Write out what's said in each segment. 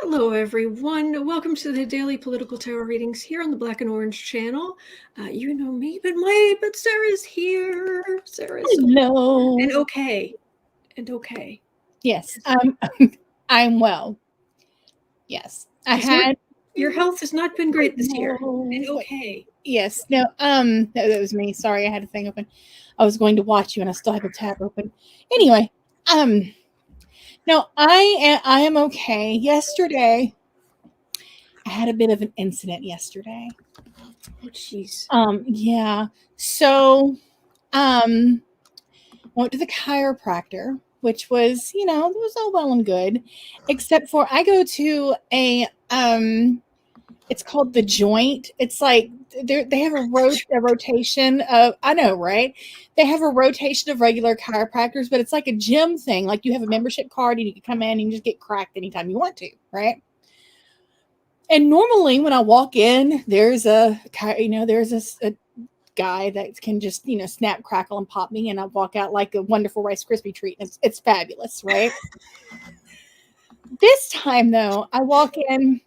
Hello, everyone. Welcome to the daily political tarot readings here on the Black and Orange channel. You know me, but Sarah's here. Sarah's Hello. and okay. Yes, I'm well. Yes, Your health has not been great this year. And okay. Yes, no. That was me. Sorry, I had a thing open. I was going to watch you, and I still have the tab open. Anyway, no, I am okay. Yesterday, I had a bit of an incident yesterday. Oh, jeez. Yeah. So, went to the chiropractor, which was, it was all well and good, except for I go to a it's called the Joint. It's like they have a rotation of, I know, right? They have a rotation of regular chiropractors, but it's like a gym thing. Like you have a membership card and you can come in and you just get cracked anytime you want to, right? And normally when I walk in, there's a guy that can just, snap, crackle, and pop me, and I walk out like a wonderful Rice Krispie treat. It's fabulous, right? This time, though, I walk in,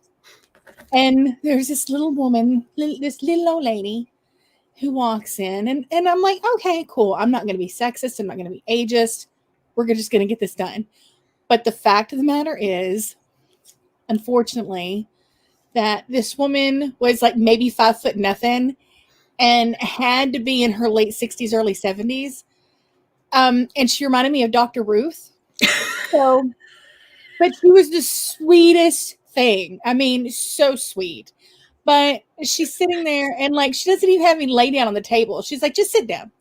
and there's this little woman, this little old lady who walks in, and I'm like, okay, cool. I'm not going to be sexist. I'm not going to be ageist. We're just going to get this done. But the fact of the matter is, unfortunately, that this woman was like maybe 5 foot nothing and had to be in her late 60s, early 70s. And she reminded me of Dr. Ruth. But she was the sweetest thing. I mean, so sweet. But she's sitting there and like she doesn't even have me lay down on the table. She's like, just sit down.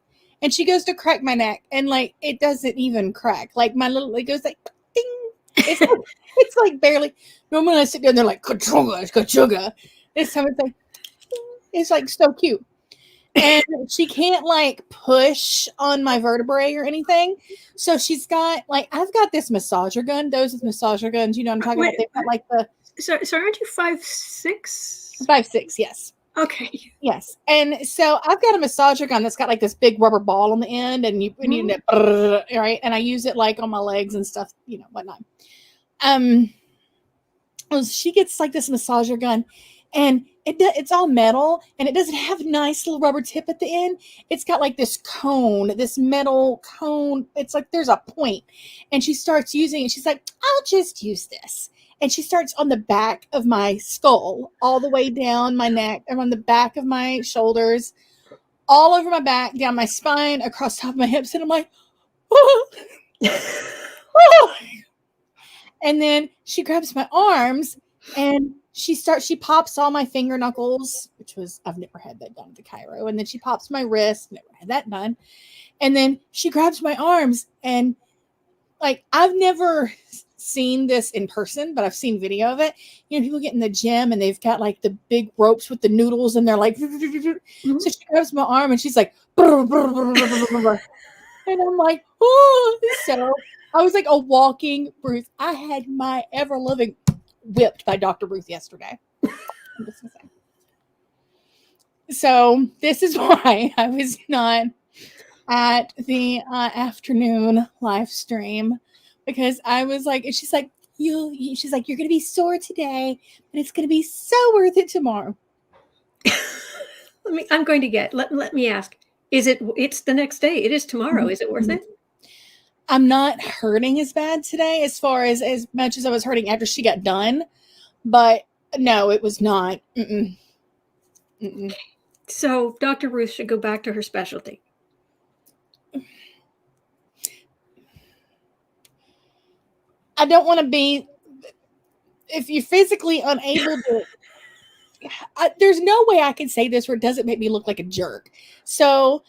And she goes to crack my neck, and like it doesn't even crack. Like my little, it goes like ding. It's like barely. Normally I sit down there like kachuga. This time it's like so cute. And she can't like push on my vertebrae or anything. So she's got like, I've got this massager gun. Those with massager guns, you know what I'm talking about? They've got like the. So aren't you 5'6"? 5'6", yes. Okay. Yes. And so I've got a massager gun that's got like this big rubber ball on the end, and you need it, right? And I use it like on my legs and stuff, whatnot. She gets like this massager gun, and it's all metal, and it doesn't have a nice little rubber tip at the end. It's got like this cone, this metal cone. It's like there's a point, and she starts using it. She's like, I'll just use this. And she starts on the back of my skull, all the way down my neck, and on the back of my shoulders, all over my back, down my spine, across top of my hips. And I'm like, oh. Oh. And then she grabs my arms, and she pops all my finger knuckles, I've never had that done at the chiro. And then she pops my wrist, never had that done. And then she grabs my arms, and like, I've never seen this in person, but I've seen video of it. People get in the gym and they've got like the big ropes with the noodles, and they're like, so she grabs my arm and she's like, and I'm like, oh. So I was like a walking Ruth. I had my ever living whipped by Dr. Ruth yesterday. So this is why I was not at the afternoon live stream, because I was like, and she's like, she's like, you're going to be sore today, but it's going to be so worth it tomorrow. I'm going to get, let me ask, it's the next day. It is tomorrow. Is it worth it? I'm not hurting as bad today as much as I was hurting after she got done, but no, it was not. So Dr. Ruth should go back to her specialty. I don't want to be, if you're physically unable to, there's no way I can say this where it doesn't make me look like a jerk. So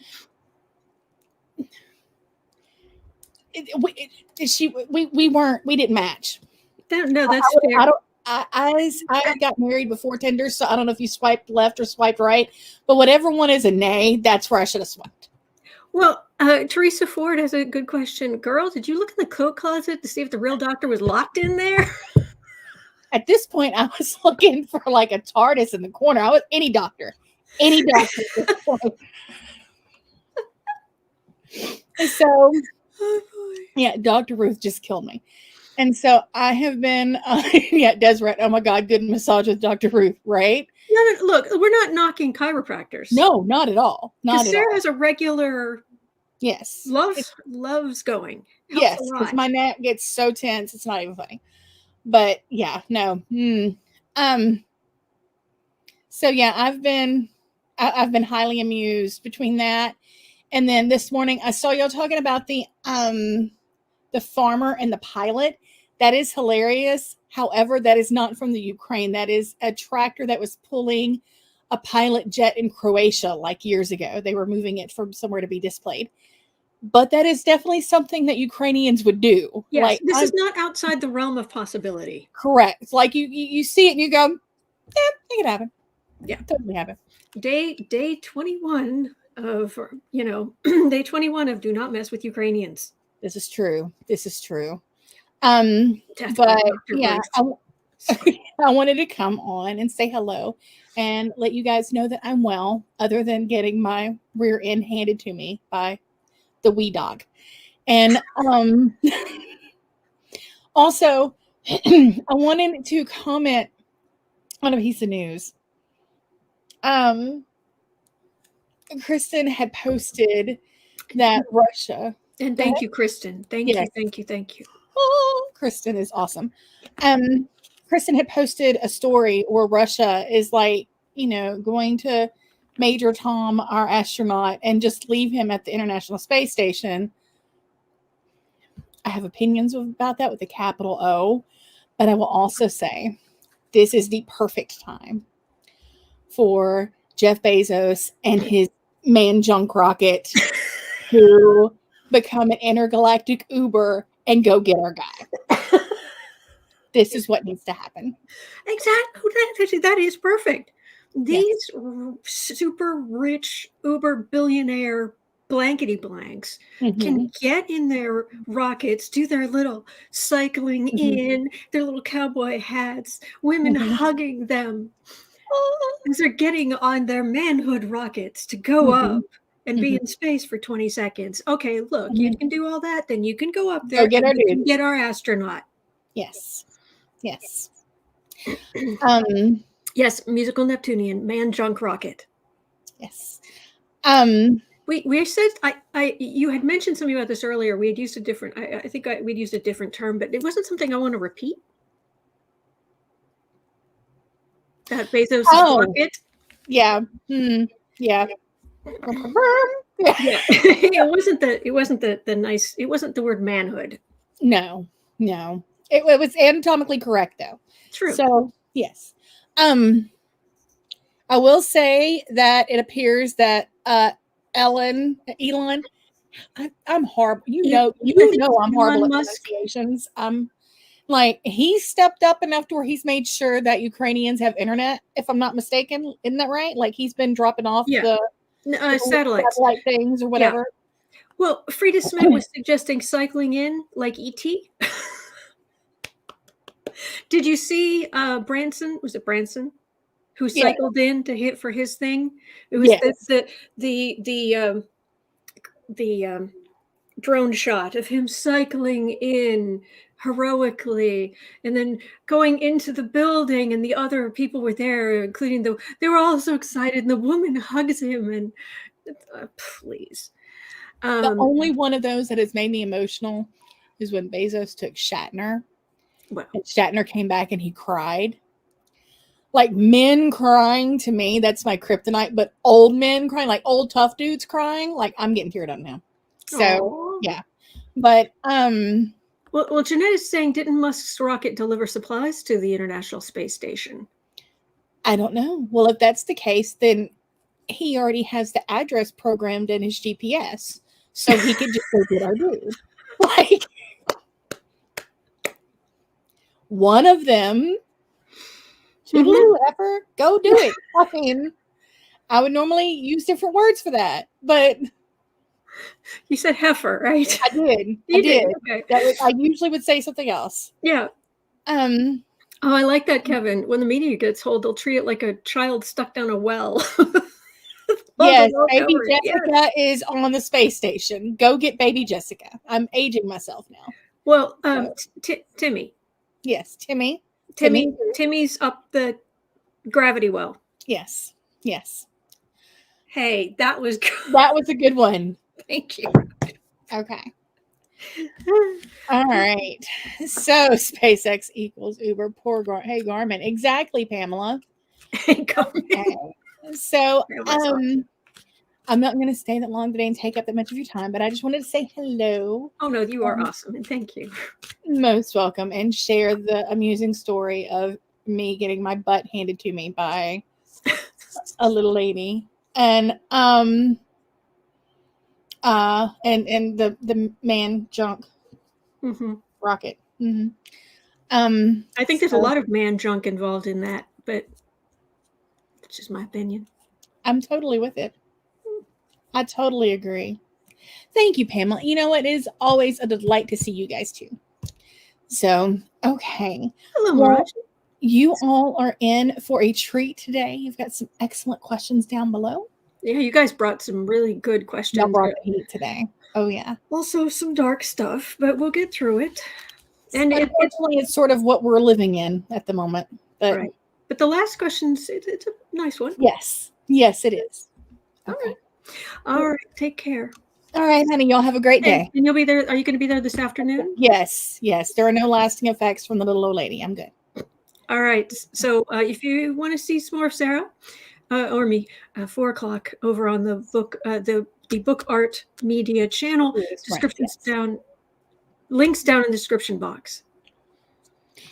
we didn't match. No, that's fair. I got married before Tinder, so I don't know if you swiped left or swiped right, but whatever one is a nay, that's where I should have swiped. Well, Teresa Ford has a good question. Girl, did you look in the coat closet to see if the real doctor was locked in there? At this point, I was looking for like a TARDIS in the corner. I was any doctor at this point. So, yeah, Dr. Ruth just killed me. And so I have been, yeah, Deseret. Oh my God, good massage with Dr. Ruth, right? No, look, we're not knocking chiropractors. No, not at all. Not at Sarah all. has a regular, Yes. loves going. Helps Yes, a because lot. my neck gets so tense, it's not even funny. But yeah, no. So yeah, I've been highly amused between that. And then this morning I saw y'all talking about the farmer and the pilot. That is hilarious. However, that is not from the Ukraine. That is a tractor that was pulling a pilot jet in Croatia like years ago. They were moving it from somewhere to be displayed. But that is definitely something that Ukrainians would do. Yes, Like, this is not outside the realm of possibility. correct. It's like you see it and you go, yeah, it could happen. Yeah, totally happen. Day 21 of day 21 of do not mess with Ukrainians. This is true. Death But by Dr. yeah, I wanted to come on and say hello and let you guys know that I'm well, other than getting my rear end handed to me by the wee dog. And also, I wanted to comment on a piece of news. Kristen had posted that Russia. And thank you, Kristen. Thank you. Oh, Kristen is awesome. Kristen had posted a story where Russia is like, going to Major Tom, our astronaut, and just leave him at the International Space Station. I have opinions about that with a capital O, but I will also say this is the perfect time for Jeff Bezos and his man junk rocket to become an intergalactic Uber and go get our guy. This is what needs to happen. Exactly. That is perfect. These super rich Uber billionaire blankety blanks can get in their rockets, do their little cycling in, their little cowboy hats, women hugging them as they're getting on their manhood rockets to go up and be in space for 20 seconds. Okay, look, you can do all that, then you can go up there and get our astronaut. Yes. Yes, musical Neptunian man junk rocket. Yes. We said you had mentioned something about this earlier. We had used a different. I think we'd used a different term, but it wasn't something I want to repeat. That Bezos rocket. Yeah. Yeah. It wasn't the nice. It wasn't the word manhood. No. It was anatomically correct though. True. So yes. I will say that it appears that Elon, I'm horrible. You know I'm horrible at pronunciations. Like, he stepped up enough to where he's made sure that Ukrainians have internet, if I'm not mistaken. Isn't that right? Like, he's been dropping off the satellite things or whatever. Yeah. Well, Frida Smith was suggesting cycling in like E.T. Did you see Branson? Was it Branson? Who cycled in to hit for his thing? It was the drone shot of him cycling in heroically and then going into the building, and the other people were there, including they were all so excited, and the woman hugs him, and please. The only one of those that has made me emotional is when Bezos took Shatner. Well, and Shatner came back and he cried. Like, men crying to me, that's my kryptonite. But old men crying, like old tough dudes crying, like, I'm getting teared up now. So yeah, but well, Jeanette is saying, didn't Musk's rocket deliver supplies to the International Space Station? I don't know. Well, if that's the case, then he already has the address programmed in his GPS, so he could just go get our dude. Like, one of them. Whatever, go do it. I mean, I would normally use different words for that, but you said heifer, right? I did. Okay. I usually would say something else. Yeah. Oh, I like that, Kevin. When the media gets hold, they'll treat it like a child stuck down a well. Yes, baby Jessica is on the space station. Go get baby Jessica. I'm aging myself now. Well, Timmy. Yes, Timmy. Timmy's up the gravity well. Yes. Yes. Hey, that was good. That was a good one. Thank you. Okay. All right. So SpaceX equals Uber. Poor hey, Garmin. Exactly, Pamela. Hey, Garmin. Okay. So I'm not going to stay that long today and take up that much of your time, but I just wanted to say hello. Oh, no, you are awesome, and thank you. Most welcome, and share the amusing story of me getting my butt handed to me by a little lady. And the man junk rocket. I think there's a lot of man junk involved in that, but it's just my opinion. I'm totally with it. I totally agree. Thank you, Pamela. You know what? It is always a delight to see you guys too. So, okay. Hello, Mirage. You all are in for a treat today. You've got some excellent questions down below. Yeah, you guys brought some really good questions. Y'all brought the heat today. Oh, yeah. Also some dark stuff, but we'll get through it. And unfortunately, it's sort of what we're living in at the moment. But, right. But the last question's it's a nice one. Yes. Yes, it is. Okay. All right. Take care. All right, honey. Y'all have a great day. And you'll be there. Are you going to be there this afternoon? Yes. Yes. There are no lasting effects from the little old lady. I'm good. All right. So if you want to see some more of Sarah or me, 4 o'clock over on the book, the Book Art Media channel, descriptions down, links down in the description box.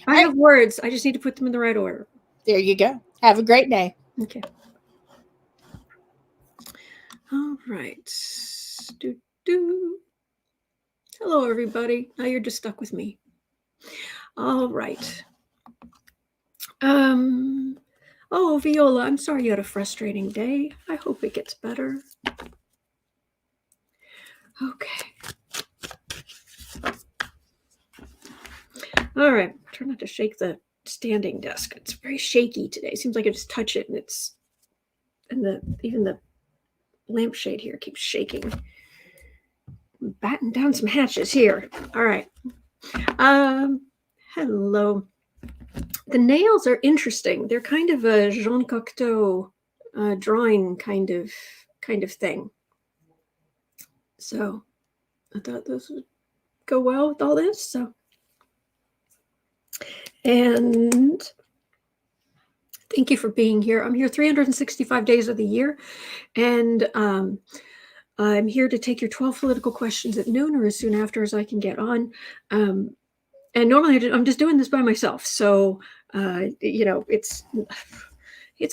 I have words. I just need to put them in the right order. There you go. Have a great day. Okay. All right. Hello, everybody. Now you're just stuck with me. All right. Oh, Viola, I'm sorry you had a frustrating day. I hope it gets better. Okay. All right. Try not to shake the standing desk. It's very shaky today. It seems like I just touch it and even the lampshade here keeps shaking. Batten down some hatches here. All right. Hello. The nails are interesting. They're kind of a Jean Cocteau drawing kind of thing. So I thought those would go well with all this. So, and thank you for being here. I'm here 365 days of the year, and I'm here to take your 12 political questions at noon or as soon after as I can get on. And normally I'm just doing this by myself. So, it's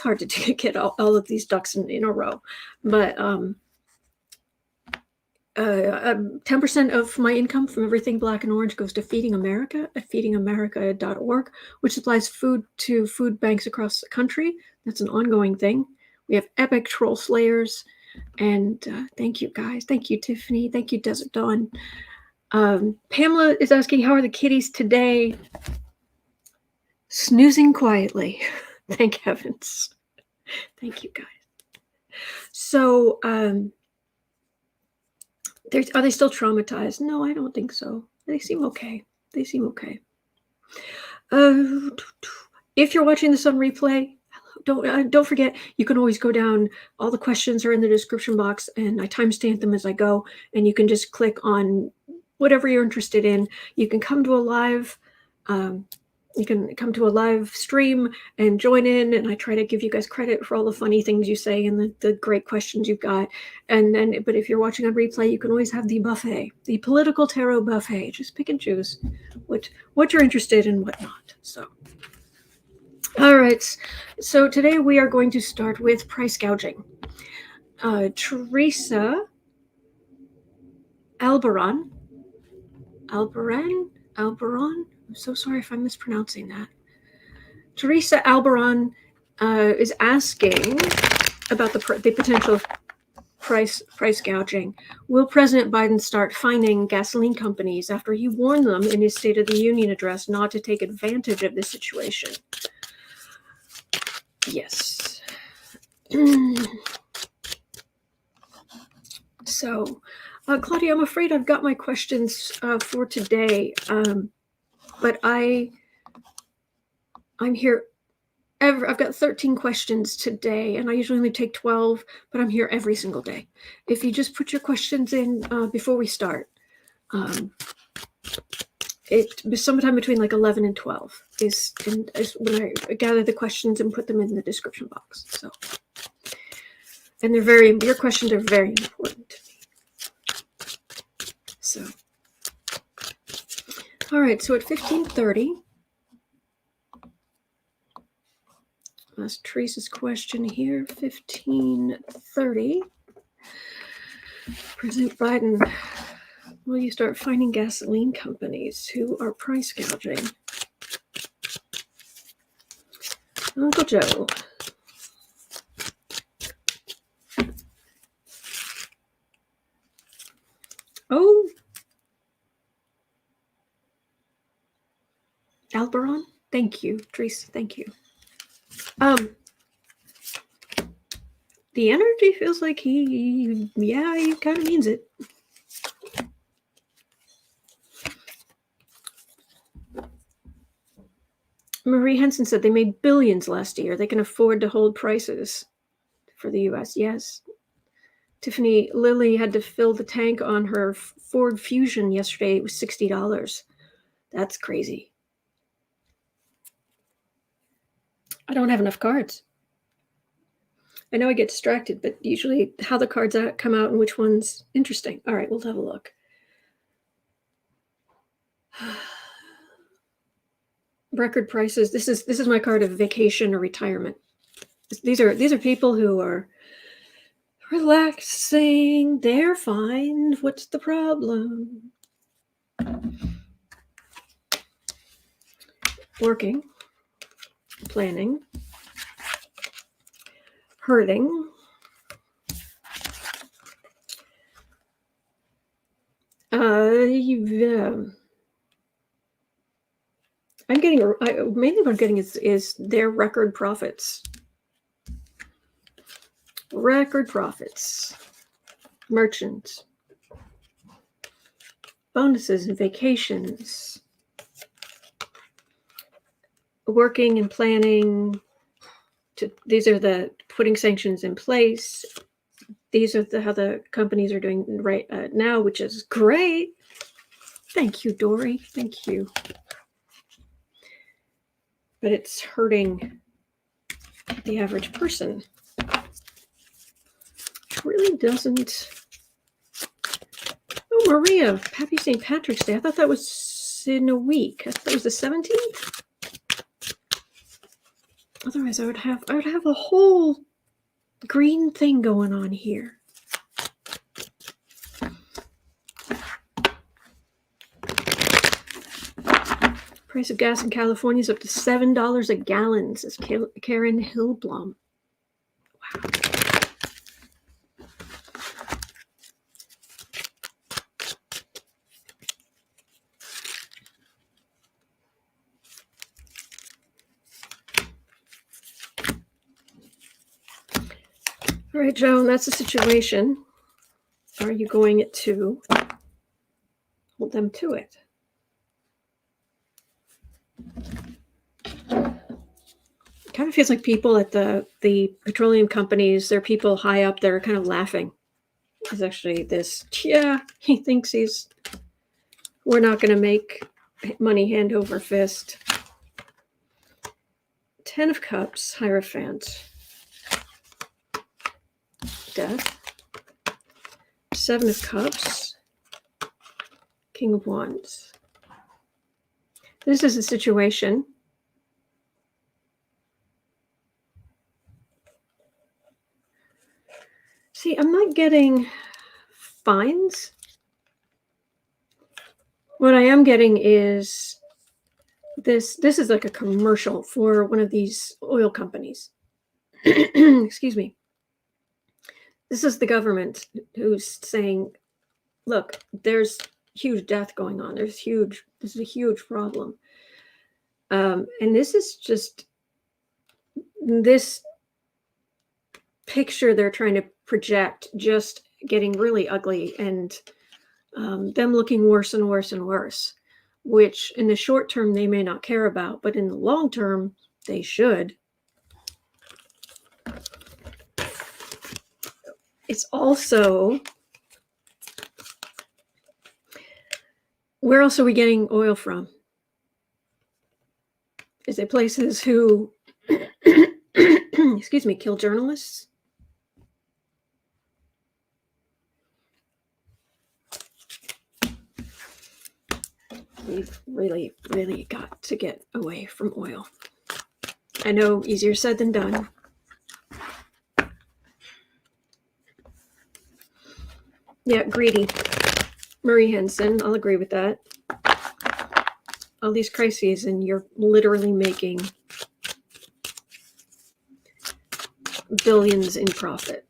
hard to get all of these ducks in a row. But 10% of my income from everything black and orange goes to Feeding America at feedingamerica.org, which supplies food to food banks across the country. That's an ongoing thing. We have epic troll slayers. And thank you, guys. Thank you, Tiffany. Thank you, Desert Dawn. Pamela is asking, how are the kitties today? Snoozing quietly. Thank heavens. Thank you, guys. So, are they still traumatized? No, I don't think so. They seem okay. If you're watching this on replay, don't forget, you can always go down. All the questions are in the description box, and I timestamp them as I go, and you can just click on whatever you're interested in. You can come to a live stream and join in, and I try to give you guys credit for all the funny things you say and the great questions you've got. But if you're watching on replay, you can always have the buffet, the political tarot buffet. Just pick and choose what you're interested in, what not. So, all right. So today we are going to start with price gouging. Teresa Albaran. I'm so sorry if I'm mispronouncing that. Teresa Albaran is asking about the potential price gouging. Will President Biden start fining gasoline companies after he warned them in his State of the Union address not to take advantage of this situation? Yes. So, Claudia, I'm afraid I've got my questions for today, but I'm here. I've got 13 questions today, and I usually only take 12, but I'm here every single day. If you just put your questions in before we start, it sometime between like 11 and 12 is when I gather the questions and put them in the description box. So, and your questions are very important to me. So, all right. So at 15:30. That's Teresa's question here. 15:30. President Biden, will you start finding gasoline companies who are price gouging? Uncle Joe. Oh. Alberon? Thank you, Teresa. Thank you. The energy feels like he kind of means it. Marie Henson said they made billions last year. They can afford to hold prices for the U.S. Yes. Tiffany Lilly had to fill the tank on her Ford Fusion yesterday. It was $60. That's crazy. I don't have enough cards. I know I get distracted, but usually how the cards come out and which one's interesting. All right, we'll have a look. Record prices. This is my card of vacation or retirement. These are people who are relaxing. They're fine. What's the problem? Working, planning, hurting, I'm getting mainly what I'm getting is their record profits. Record profits, merchants, bonuses and vacations, working and planning. These are the putting sanctions in place. These are how the companies are doing right now, which is great. Thank you, Dory. Thank you. But it's hurting the average person. It really doesn't. Oh, Maria, happy St. Patrick's Day. I thought that was in a week. I thought it was the 17th. Otherwise, I would have a whole green thing going on here. Price of gas in California is up to $7 a gallon, says Karen Hillblom. Wow. All right, Joan, that's the situation. Are you going to hold them to it? It kind of feels like people at the petroleum companies, they're people high up, they're kind of laughing. There's actually this, he thinks we're not going to make money hand over fist. 10 of Cups, Hierophant. Death. 7 of Cups. King of Wands. This is a situation. See, I'm not getting fines. What I am getting is this is like a commercial for one of these oil companies. Excuse me. This is the government who's saying, look, there's huge death going on. This is a huge problem. And this is just this picture they're trying to project just getting really ugly. And them looking worse and worse and worse, which in the short term they may not care about, but in the long term they should. It's also, where else are we getting oil from? Is it places who, excuse me, kill journalists? We've really, really got to get away from oil. I know, easier said than done. Yeah, greedy. Marie Henson, I'll agree with that. All these crises, and you're literally making billions in profit.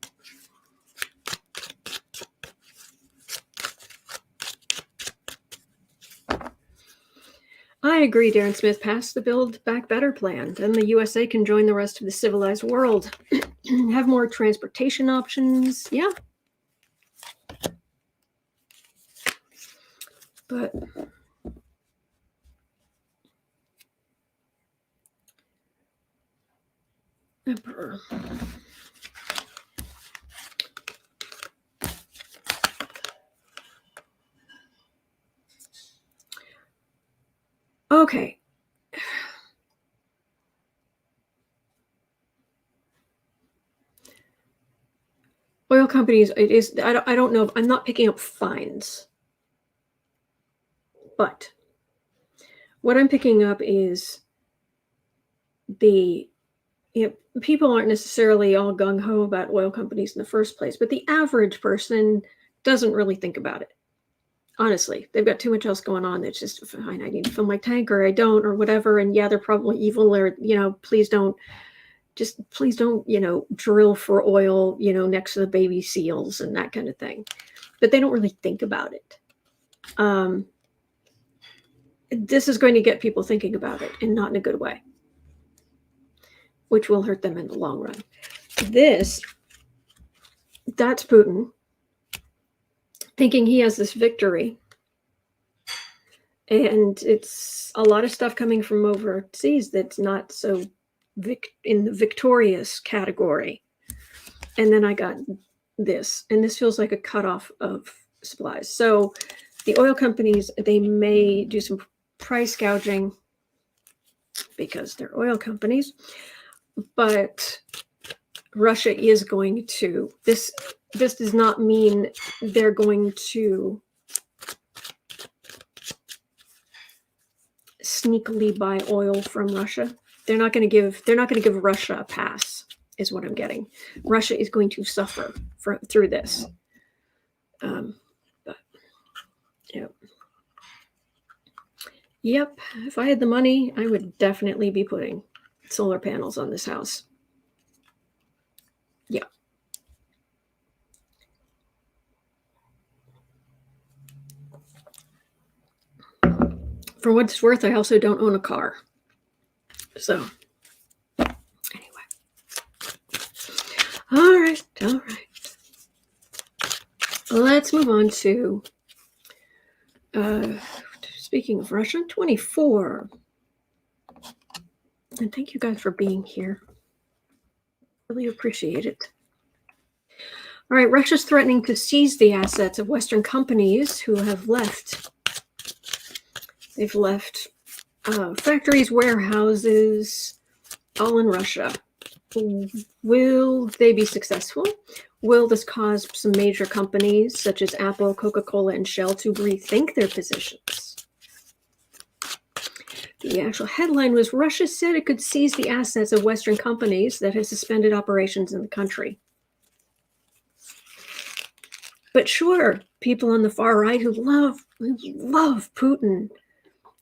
I agree, Darren Smith. Pass the Build Back Better plan. Then the USA can join the rest of the civilized world. Have more transportation options. Yeah. But Emperor. Okay. Oil companies, it is, I don't know, I'm not picking up fines. But what I'm picking up is people aren't necessarily all gung-ho about oil companies in the first place, but the average person doesn't really think about it. Honestly, they've got too much else going on. It's just, fine, I need to fill my tank, or I don't, or whatever. And yeah, they're probably evil, or, please don't, drill for oil, next to the baby seals and that kind of thing. But they don't really think about it. This is going to get people thinking about it, and not in a good way, which will hurt them in the long run. That's Putin thinking he has this victory. And it's a lot of stuff coming from overseas that's not so in the victorious category. And then I got this, and this feels like a cutoff of supplies. So the oil companies, they may do some price gouging because they're oil companies, but Russia is going to, this does not mean they're going to sneakily buy oil from Russia. They're not going to give Russia a pass, is what I'm getting. Russia is going to suffer through this. But yep, if I had the money, I would definitely be putting solar panels on this house. Yeah. For what it's worth, I also don't own a car. So, anyway. All right. Let's move on to, speaking of Russia, 24. And thank you guys for being here. Really appreciate it. All right, Russia's threatening to seize the assets of Western companies who have left. They've left factories, warehouses, all in Russia. Will they be successful? Will this cause some major companies such as Apple, Coca-Cola, and Shell to rethink their positions? The actual headline was, Russia said it could seize the assets of Western companies that have suspended operations in the country. But sure, people on the far right who love Putin,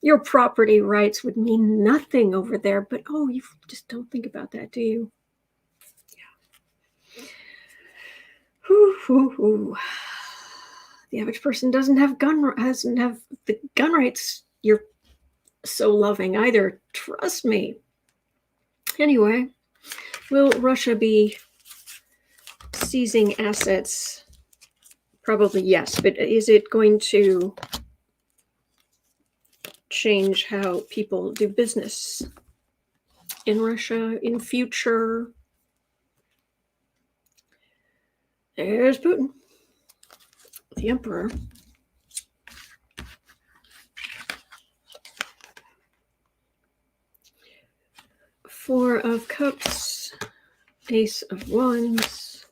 your property rights would mean nothing over there. But you just don't think about that, do you? Yeah. The average person doesn't have the gun rights you're so loving either. Trust me. Anyway, will Russia be seizing assets Probably yes, but is it going to change how people do business in Russia in future? There's Putin, the emperor. Four of Cups, Ace of Wands,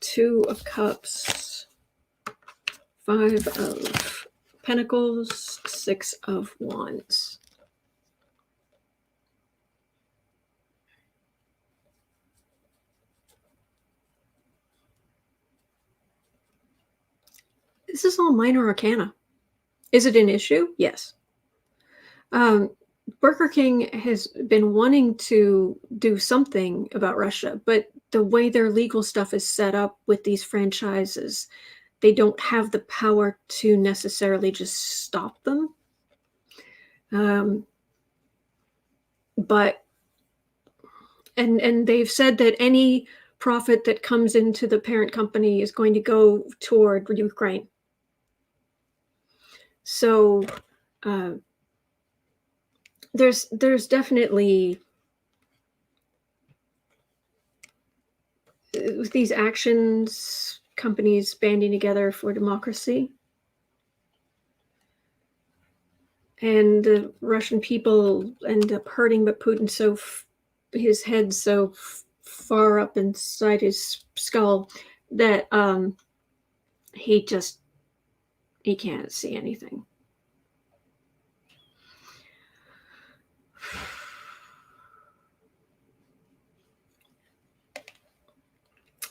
Two of Cups, Five of Pentacles, Six of Wands. This is all minor arcana. Is it an issue? Yes. Burger King has been wanting to do something about Russia, but the way their legal stuff is set up with these franchises, they don't have the power to necessarily just stop them. But they've said that any profit that comes into the parent company is going to go toward Ukraine. So there's definitely, with these actions, companies banding together for democracy, and the Russian people end up hurting, but Putin his head's so far up inside his skull that he can't see anything.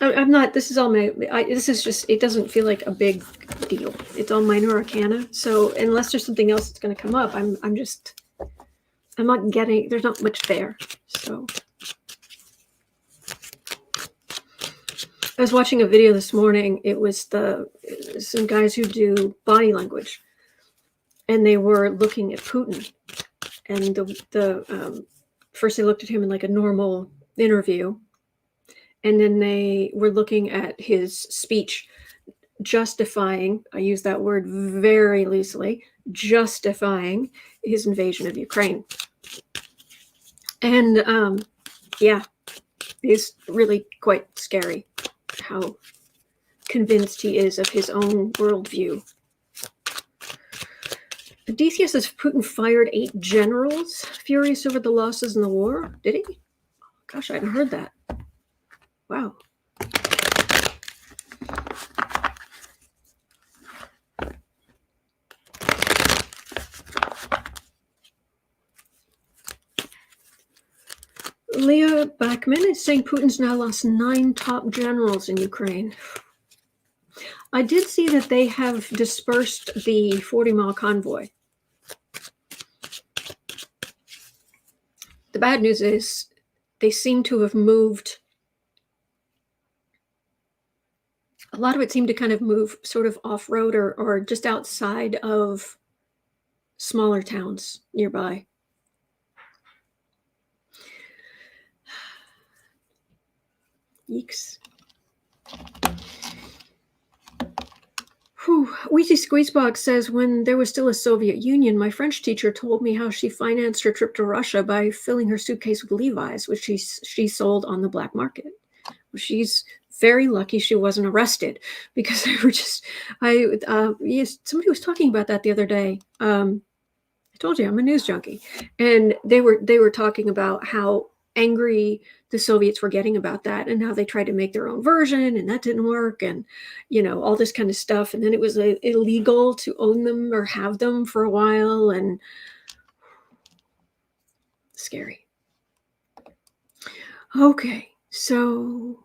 I'm not, this is all this is just, it doesn't feel like a big deal. It's all minor arcana. So unless there's something else that's going to come up, I'm not getting, there's not much there. So I was watching a video this morning. It was some guys who do body language, and they were looking at Putin, and first they looked at him in like a normal interview, and then they were looking at his speech justifying, I use that word very loosely, justifying his invasion of Ukraine. And yeah, it's really quite scary how convinced he is of his own worldview. Odysseus says Putin fired 8 generals, furious over the losses in the war. Did he? Gosh, I hadn't heard that. Wow. Leah Backman is saying Putin's now lost 9 top generals in Ukraine. I did see that they have dispersed the 40-mile convoy. The bad news is they seem to have moved. A lot of it seemed to kind of move sort of off-road or just outside of smaller towns nearby. Yeeks. Wheezy Squeezebox says, when there was still a Soviet Union, my French teacher told me how she financed her trip to Russia by filling her suitcase with Levi's, which she sold on the black market. Well, she's very lucky she wasn't arrested, because they were just, yes, somebody was talking about that the other day. I told you I'm a news junkie, and they were talking about how angry the Soviets were getting about that, and how they tried to make their own version, and that didn't work, and all this kind of stuff. And then it was illegal to own them or have them for a while, and scary. Okay, so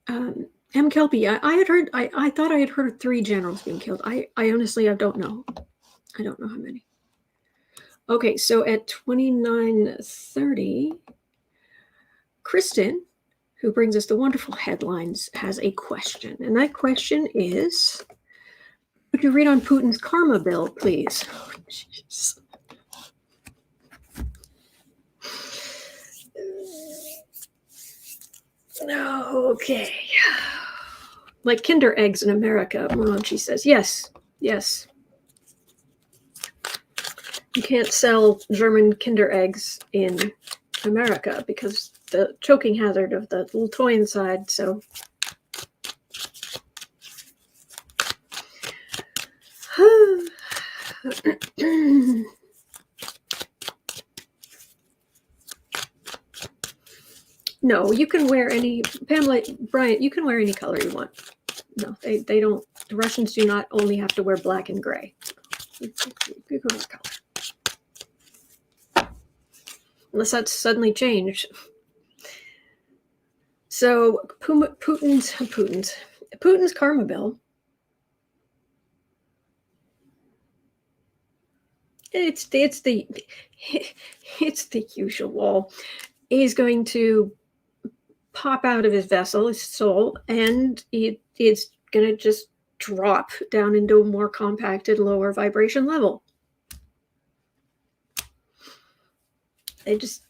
M. Kelpie, I thought I had heard of 3 generals being killed. I honestly, I don't know. I don't know how many. Okay, so at 29:30, Kristen, who brings us the wonderful headlines, has a question. And that question is, would you read on Putin's karma bill, please? Oh, jeez. Okay. like Kinder eggs in America. She says, yes. You can't sell German Kinder eggs in America because the choking hazard of the little toy inside. So no, you can wear any, Pamela Bryant, you can wear any color you want. No, they don't. The Russians do not only have to wear black and gray. You can wear color. Unless that's suddenly changed. So Putin's karma bill. It's the usual. He's going to pop out of his vessel, his soul, and it's going to just drop down into a more compacted, lower vibration level. They just,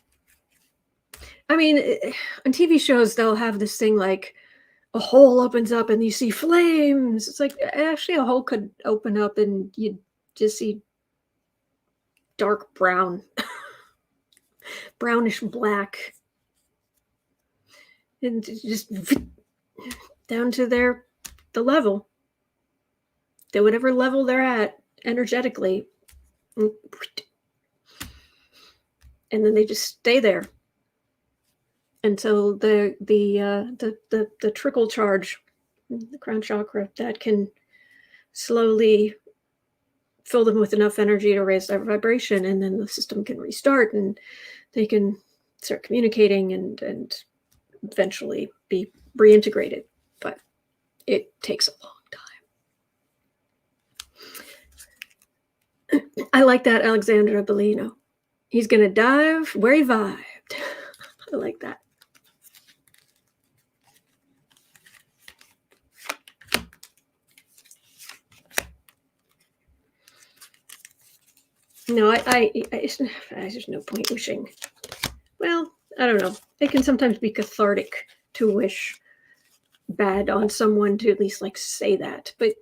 I mean, on TV shows, they'll have this thing like a hole opens up and you see flames. It's like, actually, a hole could open up and you'd just see dark brown, brownish black, and just down to the level, to whatever level they're at energetically, and then they just stay there until the trickle charge, the crown chakra, that can slowly fill them with enough energy to raise their vibration, and then the system can restart and they can start communicating and eventually be reintegrated. But it takes a long time. I like that Alexandra Bellino. He's going to dive where he vibed. I like that. No, there's no point wishing. Well, I don't know. It can sometimes be cathartic to wish bad on someone, to at least like say that. But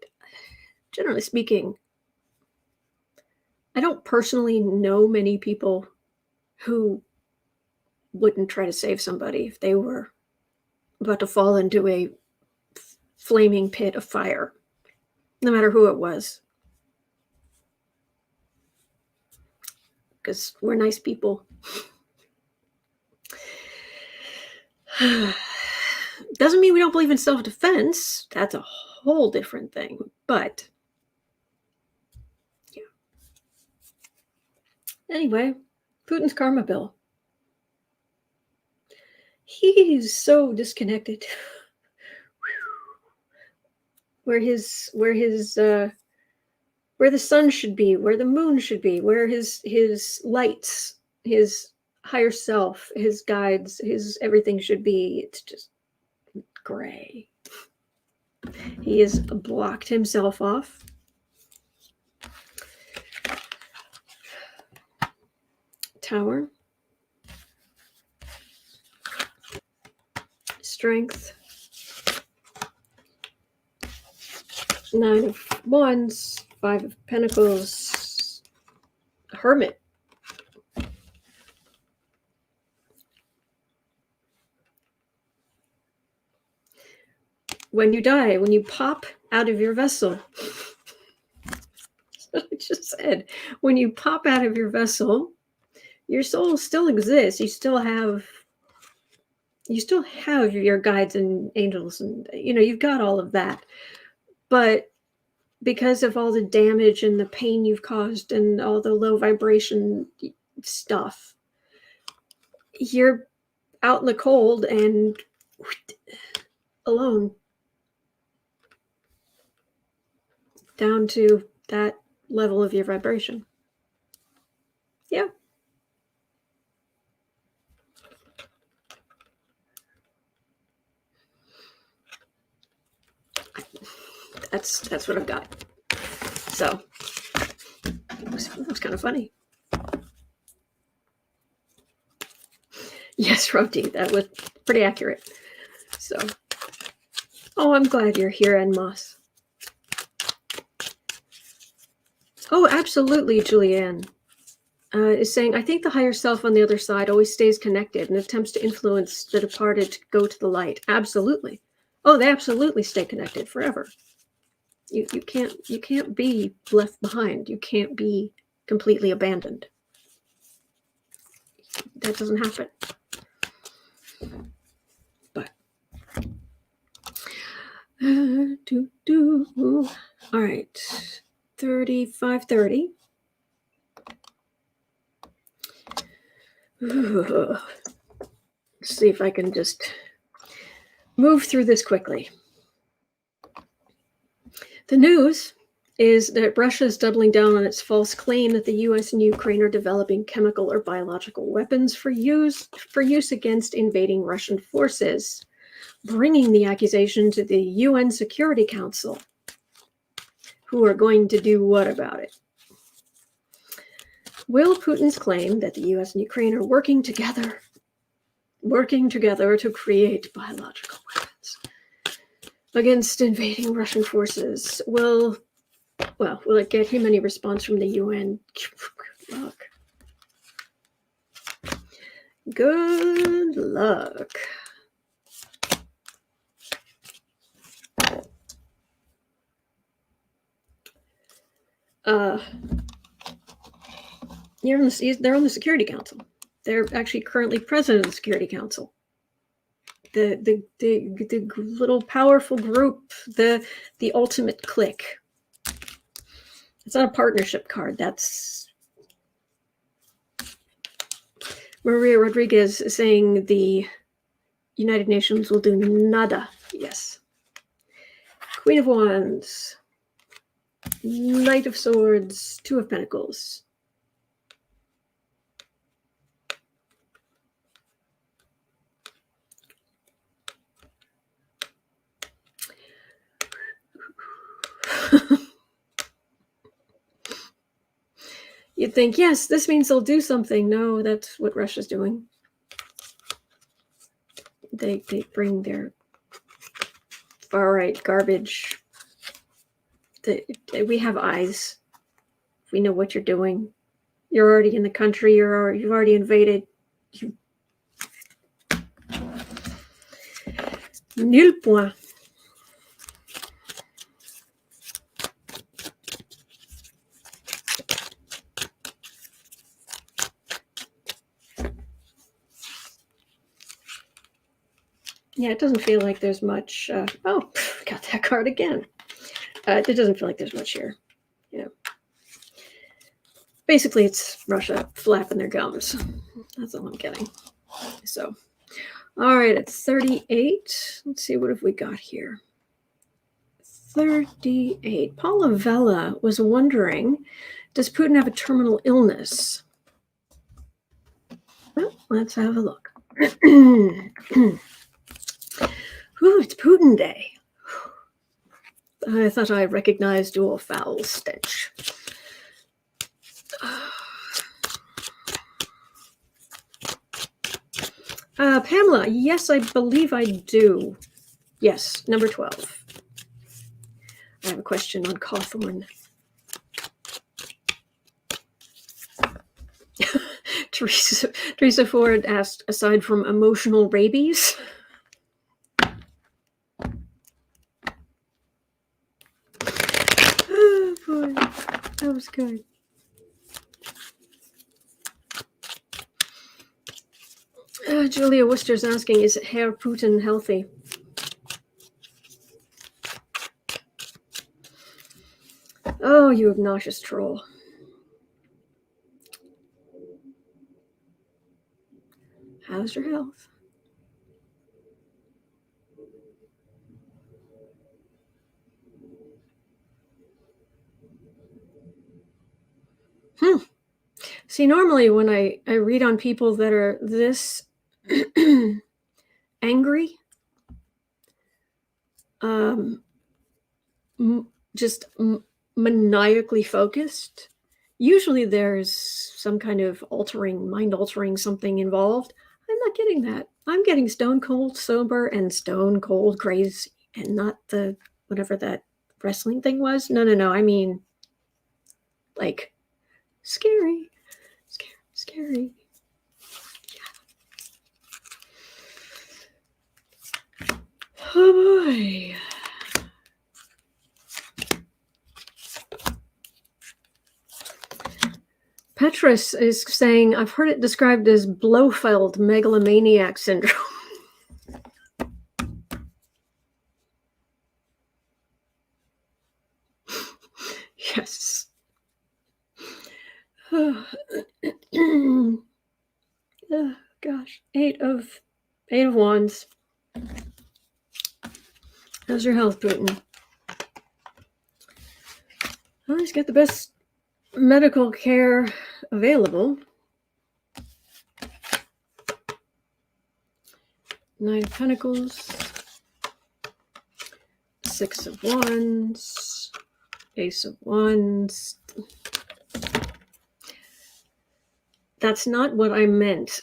generally speaking, I don't personally know many people who wouldn't try to save somebody if they were about to fall into a flaming pit of fire, no matter who it was. Because we're nice people. Doesn't mean we don't believe in self-defense. That's a whole different thing. But yeah. Anyway, Putin's karma bill. He's so disconnected. Where the sun should be, where the moon should be, where his lights, his higher self, his guides, his everything should be. It's just gray. He has blocked himself off. Tower. Strength. 9 of Wands. 5 of Pentacles. Hermit. When you die, when you pop out of your vessel, that's what I just said. When you pop out of your vessel, your soul still exists. You still have your guides and angels, and you've got all of that. But because of all the damage and the pain you've caused and all the low vibration stuff, you're out in the cold and alone. Down to that level of your vibration. Yeah. That's what I've got. So it was kind of funny. Yes, Roti, that was pretty accurate. So Oh, I'm glad you're here, Enmas. Oh, absolutely, Julianne. Is saying, I think the higher self on the other side always stays connected and attempts to influence the departed to go to the light. Absolutely. Oh, they absolutely stay connected forever. You can't be left behind. You can't be completely abandoned. That doesn't happen. But all right, 35:30. Let's see if I can just move through this quickly. The news is that Russia is doubling down on its false claim that the U.S. and Ukraine are developing chemical or biological weapons for use against invading Russian forces, bringing the accusation to the UN Security Council, who are going to do what about it? Will Putin's claim that the U.S. and Ukraine are working together to create biological weapons against invading Russian forces will it get him any response from the UN? Good luck. They're on the Security Council. They're actually currently president of the Security Council. The little powerful group, the ultimate clique. It's not a partnership card. That's Maria Rodriguez saying the United Nations will do nada. Yes. Queen of Wands, Knight of Swords, Two of Pentacles. You'd think, yes, this means they'll do something. No, that's what Russia's doing. They bring their far-right garbage. We have eyes. We know what you're doing. You're already in the country. You've already invaded. Nul point. Yeah, it doesn't feel like there's much. Got that card again. It doesn't feel like there's much here. Basically, it's Russia flapping their gums. That's all I'm getting. So, all right, it's 38. Let's see, what have we got here? 38. Paula Vella was wondering, does Putin have a terminal illness? Well, let's have a look. Ooh, it's Putin Day. I thought I recognized your foul stench. Pamela, yes, I believe I do. Yes, number 12. I have a question on Cawthorn. Teresa Ford asked, aside from emotional rabies? Oh, boy. That was good. Julia Worcester's asking, is Herr Putin healthy? Oh, you obnoxious troll. How's your health? See, normally when I read on people that are this angry, just maniacally focused, usually there's some kind of mind-altering something involved. I'm not getting that. I'm getting stone cold sober and stone cold crazy. and not the whatever that wrestling thing was. No. I mean, like, scary. Yeah. Oh boy. Petrus is saying, I've heard it described as Blofeld megalomaniac syndrome. Yes. Oh, gosh. Eight of Wands. How's your health, Putin? Well, he's got the best medical care available. Nine of Pentacles. Six of Wands. Ace of Wands. That's not what I meant.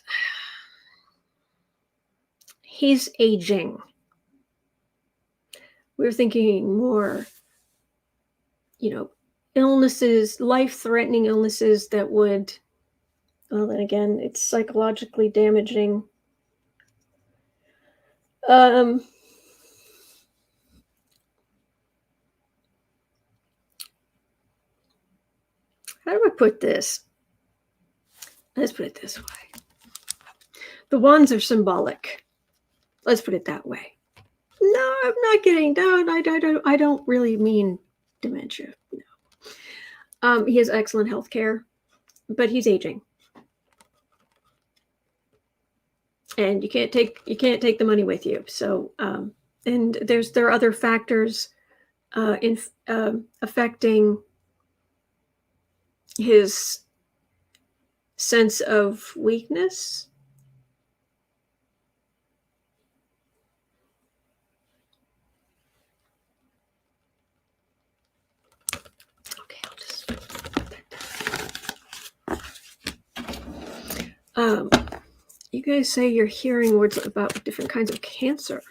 He's aging. We're thinking more, illnesses, life-threatening illnesses that would, well, then again, it's psychologically damaging. How do I put this? Let's put it this way. The wands are symbolic. Let's put it that way. No, I'm not getting down. I don't really mean dementia. No. He has excellent health care, but he's aging. And you can't take the money with you. So and there are other factors affecting his sense of weakness. Okay, I'll just put that down. You guys say you're hearing words about different kinds of cancer.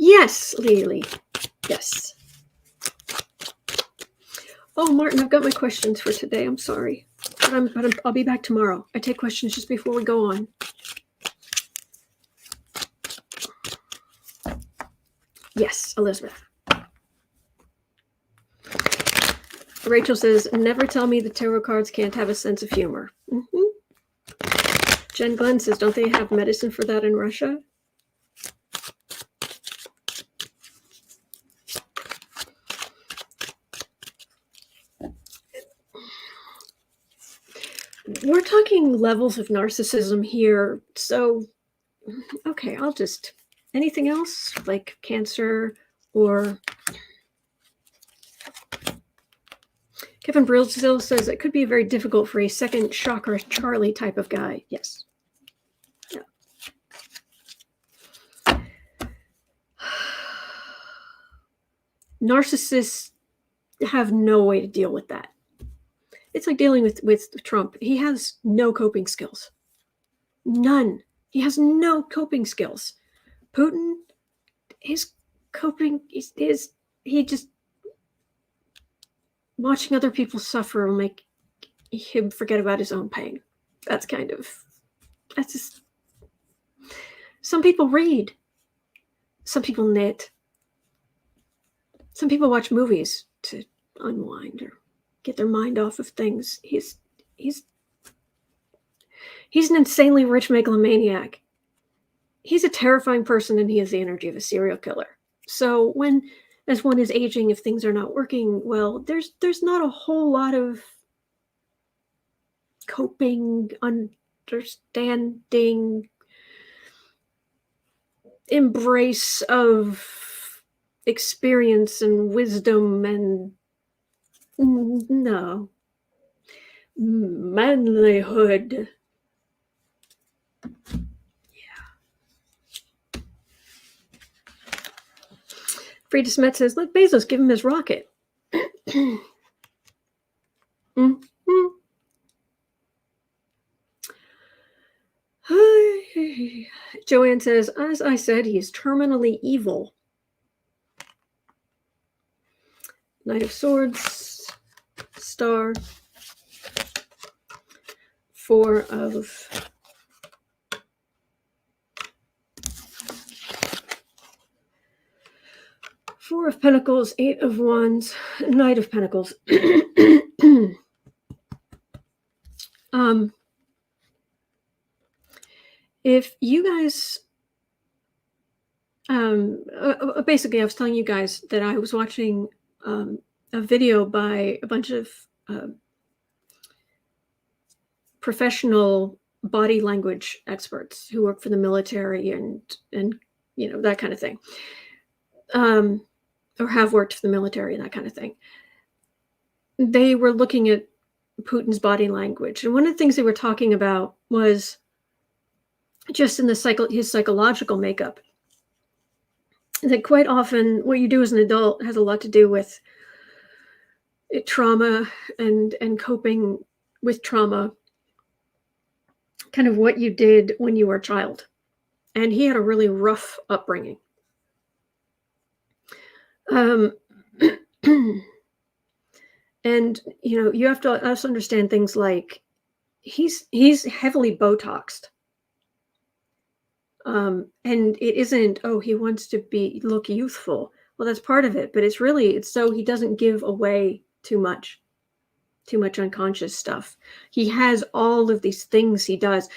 Yes, Lily. Yes. Oh, Martin, I've got my questions for today. I'm sorry. But I'll be back tomorrow. I take questions just before we go on. Yes, Elizabeth. Rachel says, never tell me the tarot cards can't have a sense of humor. Mm-hmm. Jen Glenn says, don't they have medicine for that in Russia? We're talking levels of narcissism here. So, okay, I'll just, anything else like cancer or... Kevin Brilstill says it could be very difficult for a second chakra Charlie type of guy. Yes. Yeah. Narcissists have no way to deal with that. It's like dealing with Trump. He has no coping skills. None. He has no coping skills. Putin, his coping is he just watching other people suffer will make him forget about his own pain. That's just, some people read. Some people knit. Some people watch movies to unwind or get their mind off of things. He's an insanely rich megalomaniac. He's a terrifying person, and he has the energy of a serial killer. So as one is aging, if things are not working well, there's not a whole lot of coping, understanding, embrace of experience and wisdom and no manlyhood. Frida Smet says, let Bezos give him his rocket. Mm-hmm. Joanne says, as I said, he is terminally evil. Knight of Swords, Star, Four of Pentacles, Eight of Wands, Knight of Pentacles. If you guys, basically, I was telling you guys that I was watching a video by a bunch of professional body language experts who work for the military and you know, that kind of thing, or have worked for the military and that kind of thing. They were looking at Putin's body language, and one of the things they were talking about was just in his psychological makeup. That quite often what you do as an adult has a lot to do with trauma and coping with trauma, kind of what you did when you were a child. And he had a really rough upbringing. And, you know, you have to also understand things like he's heavily Botoxed. And it isn't, oh, he wants to look youthful. Well, that's part of it, but it's so he doesn't give away too much unconscious stuff. He has all of these things he does,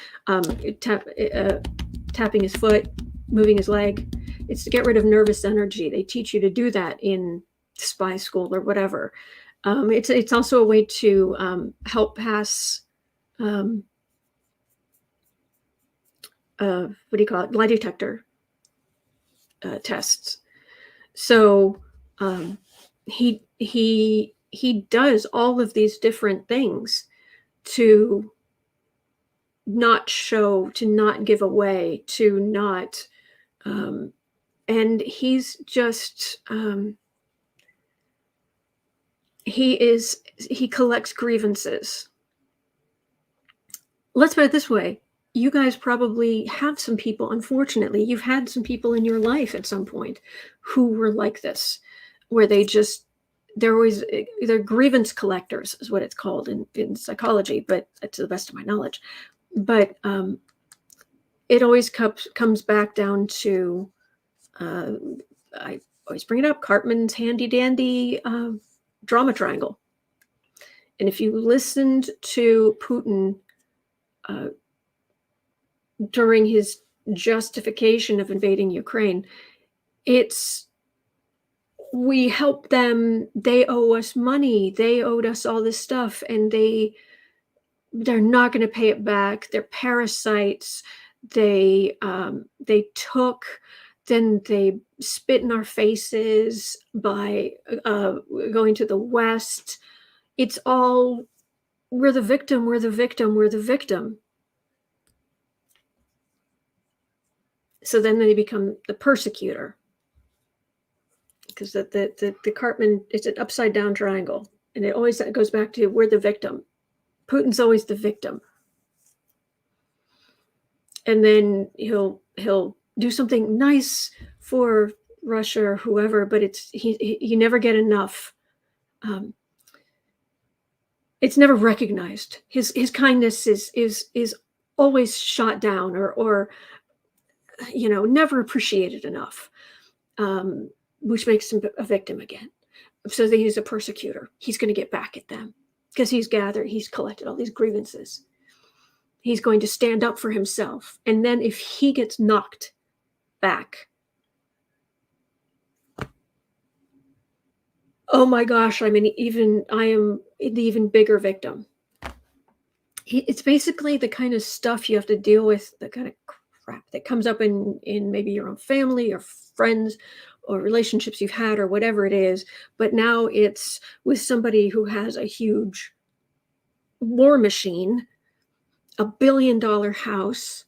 tapping his foot, moving his leg. It's to get rid of nervous energy. They teach you to do that in spy school or whatever. It's also a way to help pass what do you call it? Lie detector tests. So he does all of these different things to not show, to not give away, to not, and he's just, he collects grievances. Let's put it this way. You guys probably have some people, unfortunately, you've had some people in your life at some point who were like this, where they're grievance collectors is what it's called in psychology, but to the best of my knowledge. But it always comes back down to, I always bring it up, Cartman's handy dandy drama triangle. And if you listened to Putin during his justification of invading Ukraine, we helped them, they owe us money, they owed us all this stuff, and they're not going to pay it back. They're parasites. They spit in our faces by going to the West. It's all, we're the victim, we're the victim, we're the victim. So then they become the persecutor, because the Cartman, it's an upside down triangle, and it always goes back to we're the victim. Putin's always the victim, and then he'll do something nice for Russia or whoever, but you never get enough. It's never recognized. His kindness is always shot down or you know, never appreciated enough, which makes him a victim again. So that he's a persecutor. He's going to get back at them because he's collected all these grievances. He's going to stand up for himself. And then if he gets knocked back, oh my gosh, I am the even bigger victim. It's basically the kind of stuff you have to deal with, the kind of crap that comes up in maybe your own family or friends or relationships you've had or whatever it is. But now it's with somebody who has a huge war machine, $1 billion house,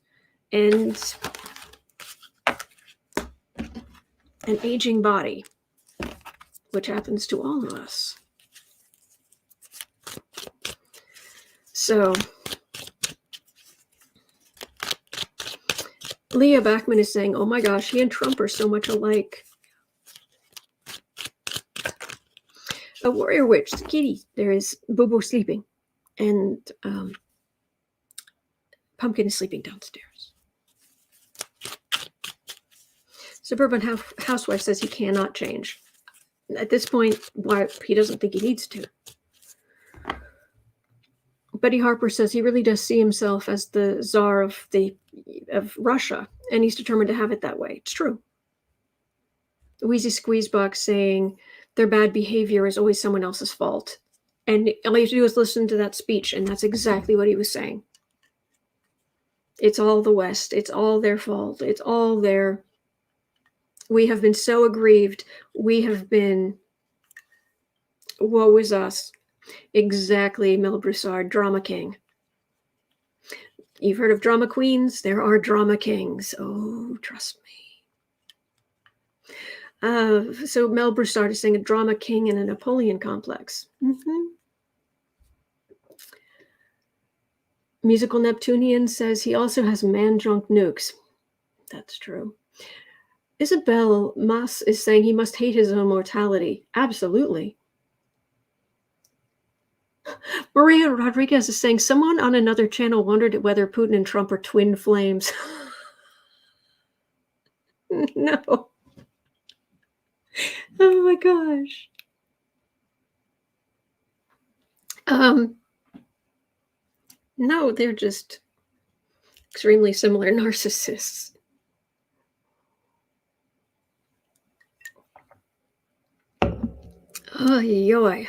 and an aging body, which happens to all of us. So Leah Backman is saying, oh my gosh, he and Trump are so much alike. A warrior witch, the kitty. There is Bobo sleeping. And Pumpkin is sleeping downstairs. Suburban housewife says he cannot change. At this point, why he doesn't think he needs to. Betty Harper says he really does see himself as the czar of Russia, and he's determined to have it that way. It's true. Wheezy Squeezebox saying their bad behavior is always someone else's fault. And all you have to do is listen to that speech, and that's exactly what he was saying. It's all the West. It's all their fault. It's all their... We have been so aggrieved. We have been... Woe is us. Exactly, Mel Broussard, drama king. You've heard of drama queens? There are drama kings. Oh, trust me. So Mel Broussard is saying a drama king and a Napoleon complex. Musical Neptunian says he also has man-junk nukes. That's true. Isabel Mas is saying he must hate his own mortality. Absolutely. Maria Rodriguez is saying someone on another channel wondered whether Putin and Trump are twin flames. No. Oh my gosh. No, they're just extremely similar narcissists. Oh, yoy.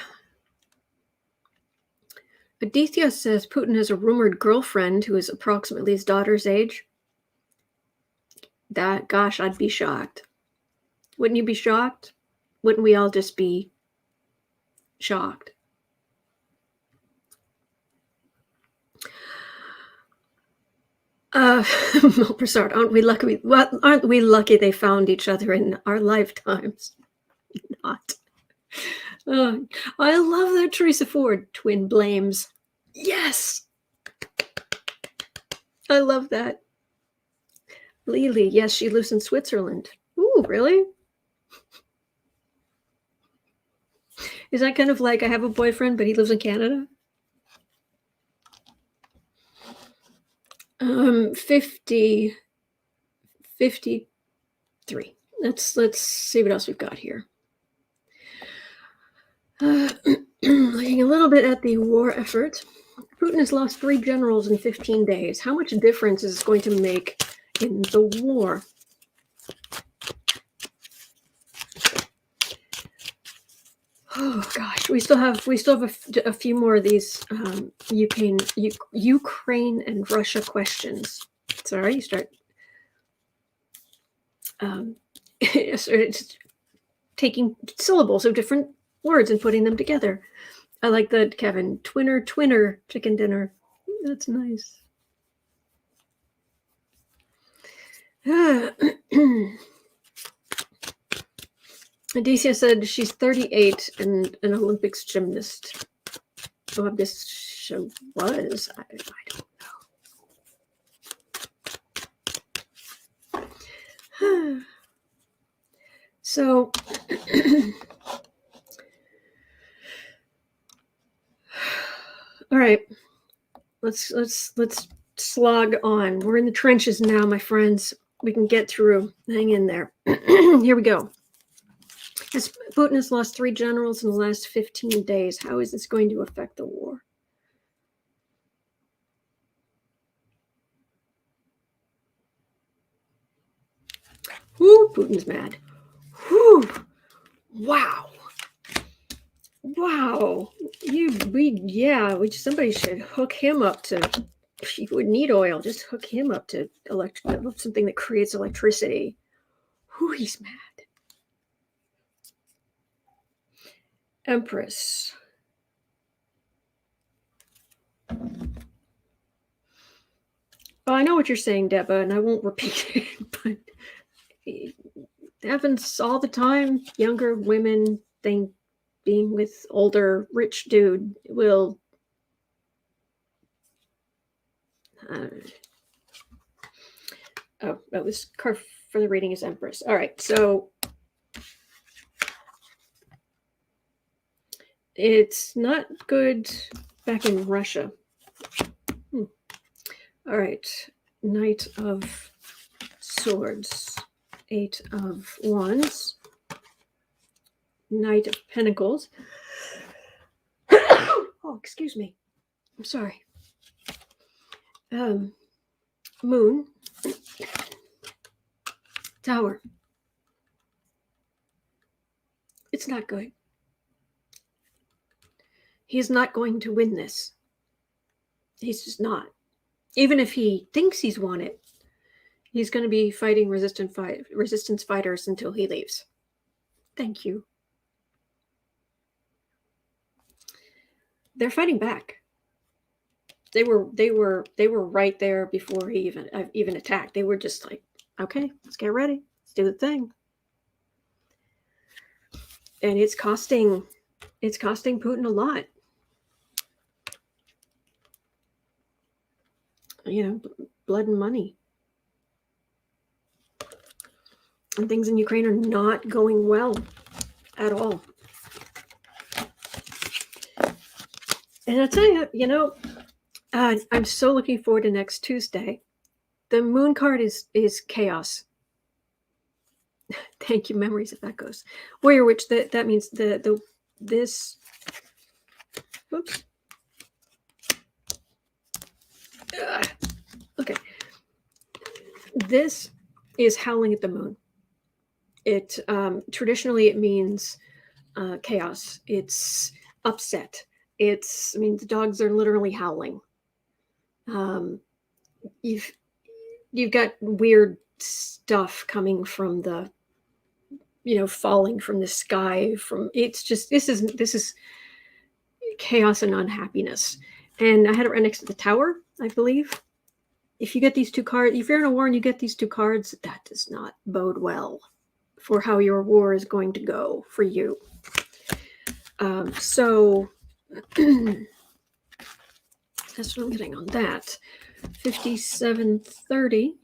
Aditya says Putin has a rumored girlfriend who is approximately his daughter's age. Gosh, I'd be shocked. Wouldn't you be shocked? Wouldn't we all just be shocked? Broussard, aren't we lucky? Aren't we lucky they found each other in our lifetimes? Not. I love that Teresa Ford twin blames. Yes. I love that. Lily, yes, she lives in Switzerland. Ooh, really? Is that kind of like I have a boyfriend, but he lives in Canada? 53. Let's see what else we've got here. Looking a little bit at the war effort. Putin has lost 3 generals in 15 days. How much difference is this going to make in the war? Oh gosh, we still have a few more of these Ukraine and Russia questions. Sorry, you start taking syllables of different words and putting them together. I like that, Kevin. Twinner, chicken dinner. That's nice. Adicia said she's 38 and an Olympics gymnast. Oh, this show was. I don't know. So, all right. Let's slog on. We're in the trenches now, my friends. We can get through. Hang in there. Here we go. Putin has lost 3 generals in the last 15 days. How is this going to affect the war? Whoo, Putin's mad. Whoo! Wow. Somebody should hook him up to. He would need oil. Just hook him up to something that creates electricity. Whoo, he's mad. Empress. Well, I know what you're saying, Deba, and I won't repeat it, but it happens all the time. Younger women think being with older, rich dude will Oh, that was card for the reading is Empress. All right, so it's not good back in Russia. All right, Knight of Swords, 8 of Wands, Knight of Pentacles. Oh, excuse me. I'm sorry. Moon, Tower. It's not good. He's not going to win this. He's just not. Even if he thinks he's won it, he's going to be fighting resistance fighters until he leaves. Thank you. They're fighting back. They were right there before he even attacked. They were just like, okay, let's get ready. Let's do the thing. And it's costing Putin a lot. Blood and money. And things in Ukraine are not going well at all. And I'll tell you, I'm so looking forward to next Tuesday. The moon card is chaos. Thank you, memories, if that goes. Warrior Witch, that means this. Whoops. Okay. This is howling at the moon. It traditionally it means chaos. It's upset. The dogs are literally howling. You've got weird stuff coming from the, falling from the sky. This is chaos and unhappiness. And I had it right next to the Tower, I believe. If you get these two cards, if you're in a war and you get these two cards, that does not bode well for how your war is going to go for you. So that's what I'm getting on that. 5730.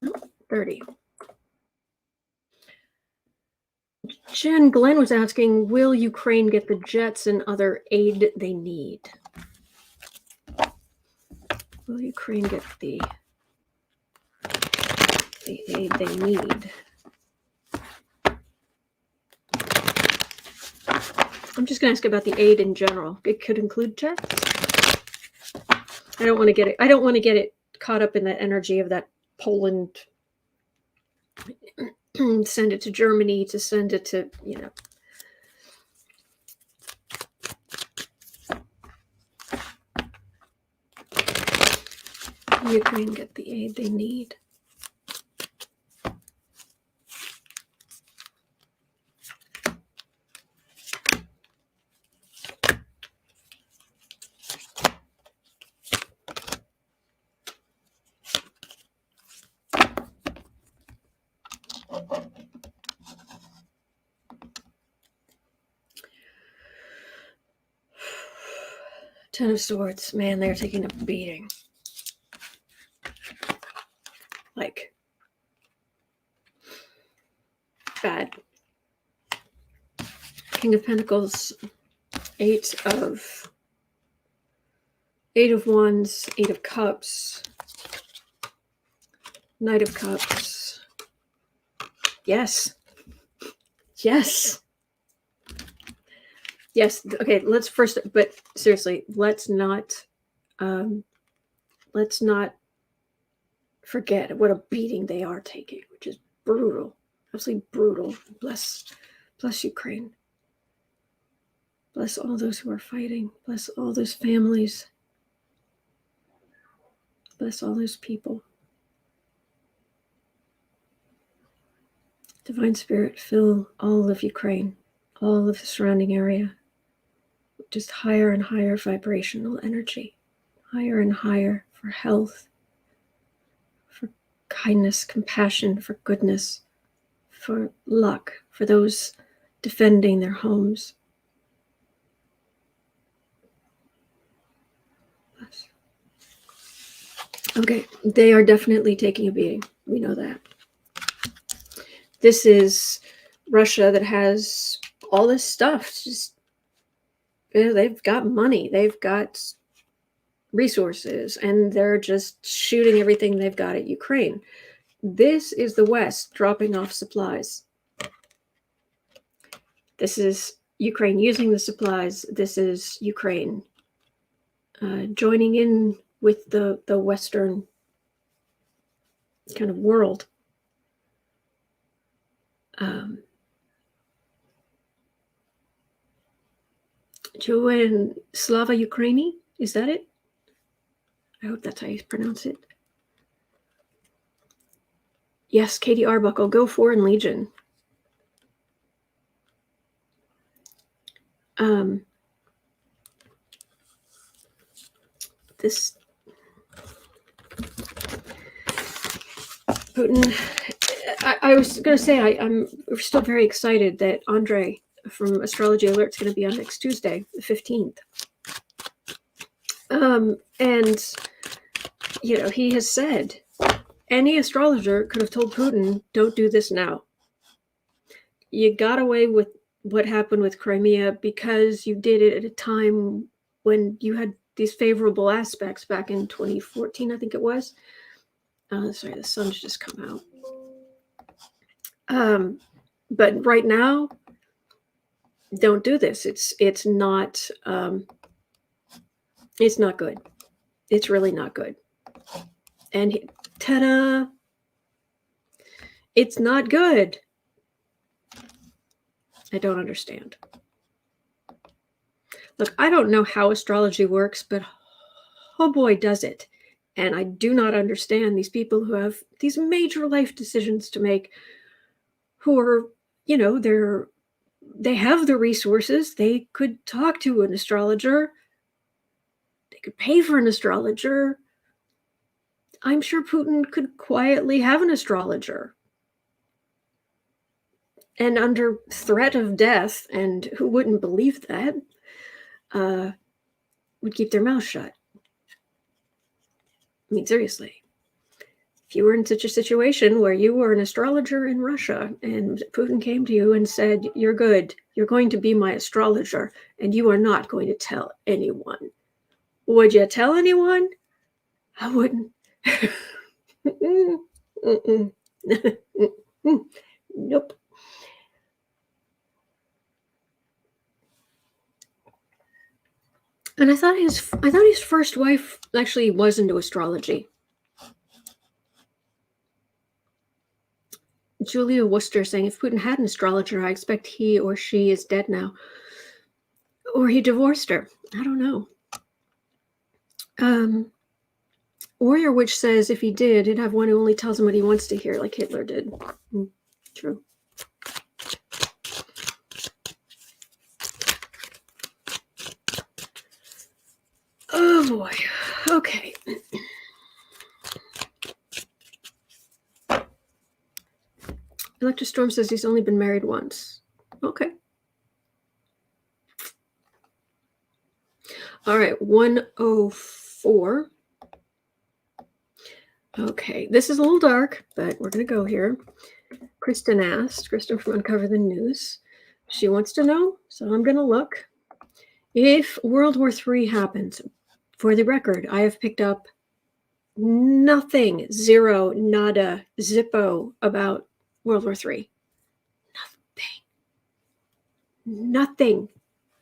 Oh, 30. Jen Glenn was asking, will Ukraine get the jets and other aid they need? Will Ukraine get the aid they need? I'm just going to ask about the aid in general. It could include jets. I don't want to get it caught up in that energy of that Poland. Send it to Germany, to send it to, Ukraine get the aid they need. Ten of Swords, man, they're taking a beating. Like, bad. King of Pentacles, 8 of Wands, 8 of Cups, Knight of Cups. Yes. Okay, let's first, but seriously, let's not forget what a beating they are taking, which is brutal, absolutely brutal. Bless Ukraine. Bless all those who are fighting. Bless all those families. Bless all those people. Divine Spirit, fill all of Ukraine, all of the surrounding area, just higher and higher vibrational energy, higher and higher for health, for kindness, compassion, for goodness, for luck, for those defending their homes. Bless. Okay, they are definitely taking a beating. We know that. This is Russia that has all this stuff. Just they've got money, they've got resources, and they're just shooting everything they've got at Ukraine. This is the West dropping off supplies. This is Ukraine using the supplies. This is Ukraine joining in with the Western kind of world. Joanne Slava Ukraini, is that it? I hope that's how you pronounce it. Yes, Katie Arbuckle, go Foreign Legion. This Putin, I was going to say, I'm still very excited that Andre from Astrology Alert is going to be on next Tuesday, the 15th. And, you know, he has said any astrologer could have told Putin, don't do this now. You got away with what happened with Crimea because you did it at a time when you had these favorable aspects back in 2014, I think it was. Sorry, the sun's just come out. But right now, don't do this. It's not good. It's really not good. And ta-da! It's not good. I don't understand. Look, I don't know how astrology works, but oh boy, does it. And I do not understand these people who have these major life decisions to make, who are, you know, they have the resources. They could talk to an astrologer. They could pay for an astrologer. I'm sure Putin could quietly have an astrologer. And under threat of death, and who wouldn't believe that, would keep their mouth shut. I mean, seriously. If you were in such a situation where you were an astrologer in Russia and Putin came to you and said, you're good, you're going to be my astrologer, and you are not going to tell anyone. Would you tell anyone? I wouldn't. Nope. And I thought his first wife actually was into astrology. Julia Worcester saying, if Putin had an astrologer, I expect he or she is dead now. Or he divorced her. I don't know. Warrior Witch says if he did, he'd have one who only tells him what he wants to hear, like Hitler did. True. Oh boy. Okay. Electra Storm says he's only been married once. Okay. All right, 104. Okay, this is a little dark, but we're going to go here. Kristen from Uncover the News. She wants to know, so I'm going to look. If World War III happens, for the record, I have picked up nothing, zero, nada, zippo about World War III. Nothing.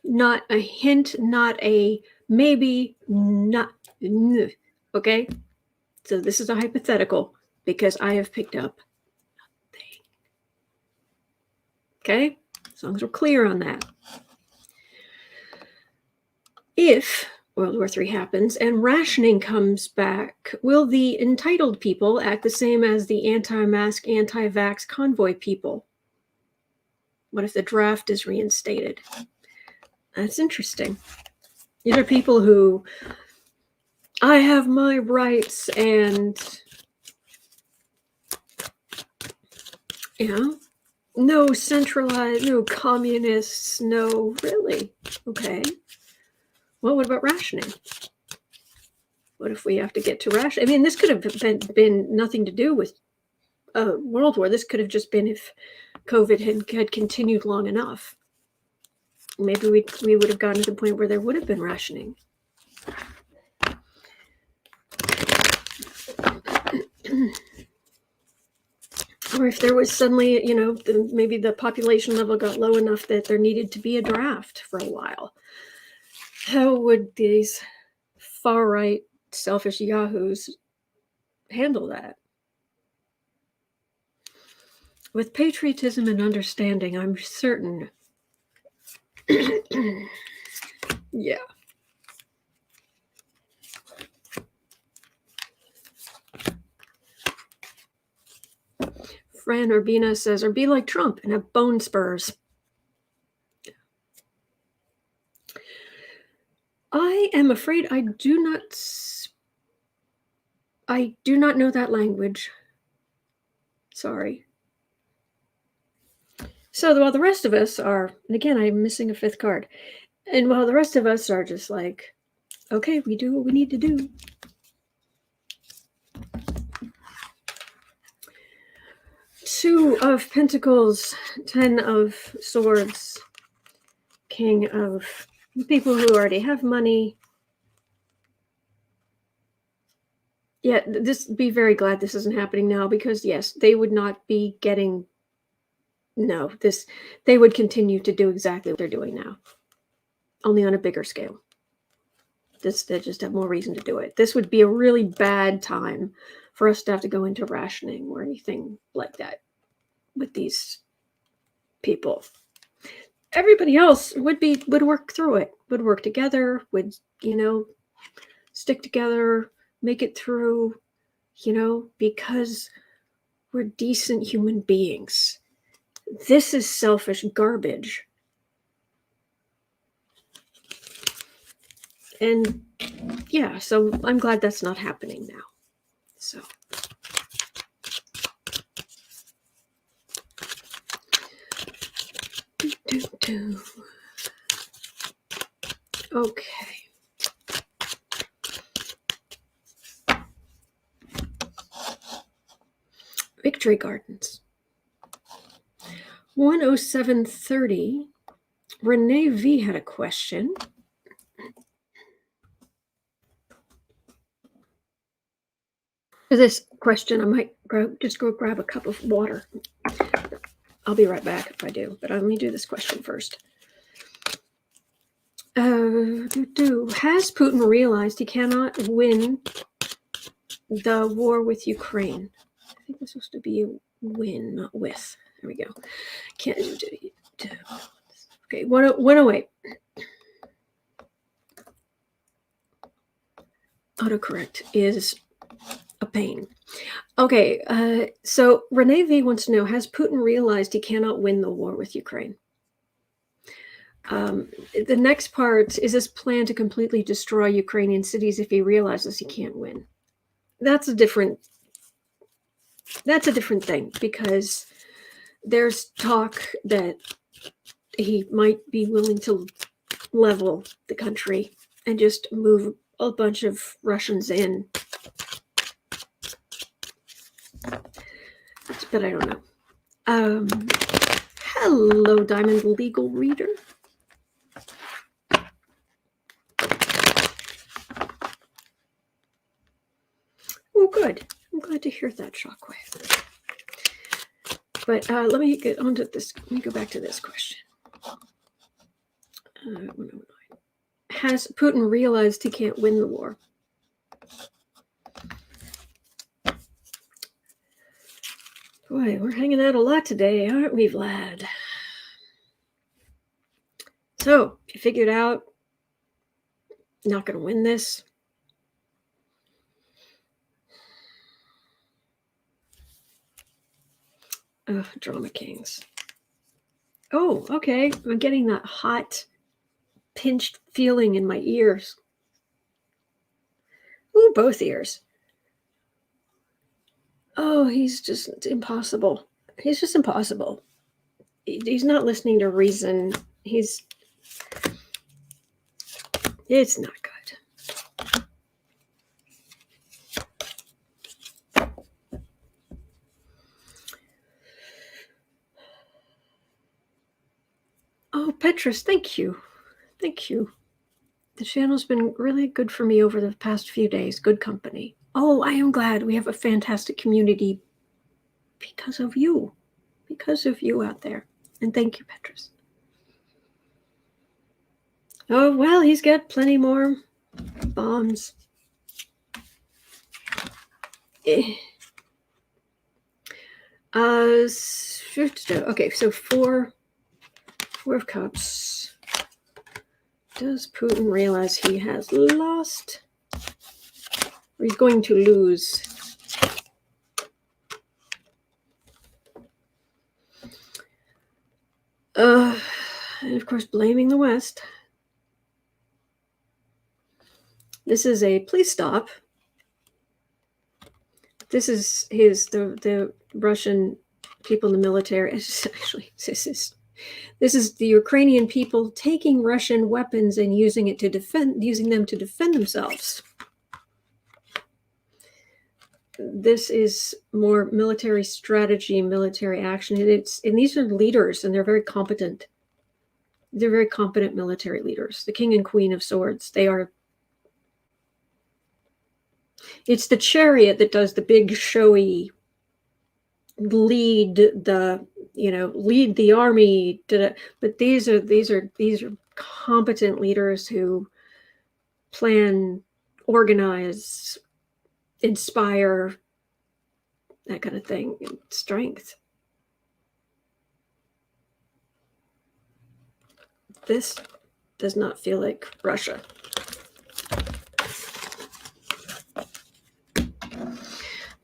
Not a hint, not a maybe, not. Okay? So this is a hypothetical because I have picked up nothing. Okay? As long as we're clear on that. If World War III happens and rationing comes back, will the entitled people act the same as the anti-mask, anti-vax convoy people? What if the draft is reinstated? That's interesting. These are people who, I have my rights and, you know, no centralized, no communists, no, really? Okay. Well, what about rationing? What if we have to get to ration? I mean, this could have been nothing to do with a world war. This could have just been if COVID had continued long enough. Maybe we would have gotten to the point where there would have been rationing. Or if there was suddenly, maybe the population level got low enough that there needed to be a draft for a while. How would these far-right selfish yahoos handle that? With patriotism and understanding, I'm certain. Yeah. Fran Urbina says, or be like Trump and have bone spurs. I am afraid I do not know that language. Sorry. So while the rest of us are, and again, I'm missing a fifth card, and while the rest of us are just like, okay, we do what we need to do. Two of Pentacles, 10 of Swords, King of people who already have money. Yeah, be very glad this isn't happening now, because yes, they would not be getting, they would continue to do exactly what they're doing now, only on a bigger scale. They just have more reason to do it. This would be a really bad time for us to have to go into rationing or anything like that with these people. Everybody else would work through it, would work together, would, stick together, make it through, because we're decent human beings. This is selfish garbage. And yeah, so I'm glad that's not happening now. So. Okay. Victory Gardens. 10730. Renee V had a question. For this question, I might just go grab a cup of water. I'll be right back if I do, but let me do this question first. Has Putin realized he cannot win the war with Ukraine? I think it's supposed to be win, not with. There we go. Can't do. Okay, 108. Autocorrect is a pain. Okay, so Renee V wants to know, has Putin realized he cannot win the war with Ukraine? The next part is his plan to completely destroy Ukrainian cities if he realizes he can't win. That's a different thing, because there's talk that he might be willing to level the country and just move a bunch of Russians in. But I don't know. Hello, Diamond Legal Reader. Oh, good. I'm glad to hear that, Shockwave. But let me get onto this. Let me go back to this question. 109. Has Putin realized he can't win the war? Boy, we're hanging out a lot today, aren't we, Vlad? So, you figured out not going to win this. Drama Kings. Oh, okay. I'm getting that hot, pinched feeling in my ears. Ooh, both ears. Oh, he's just impossible. He's just impossible. He's not listening to reason. It's not good. Petrus, thank you. Thank you. The channel's been really good for me over the past few days. Good company. Oh, I am glad we have a fantastic community because of you. Because of you out there. And thank you, Petrus. Oh, well, he's got plenty more bombs. Okay, so four of cups. Does Putin realize he has lost? Or he's going to lose? And of course, blaming the West. This is a please stop. This is the Russian people in the military. Actually, this is the Ukrainian people taking Russian weapons and using them to defend themselves. This is more military strategy, military action. And these are leaders, and they're very competent. They're very competent military leaders. The King and Queen of Swords. They are. It's the chariot that does the big showy lead the army. But these are competent leaders who plan, organize, inspire, that kind of thing. Strength. This does not feel like Russia.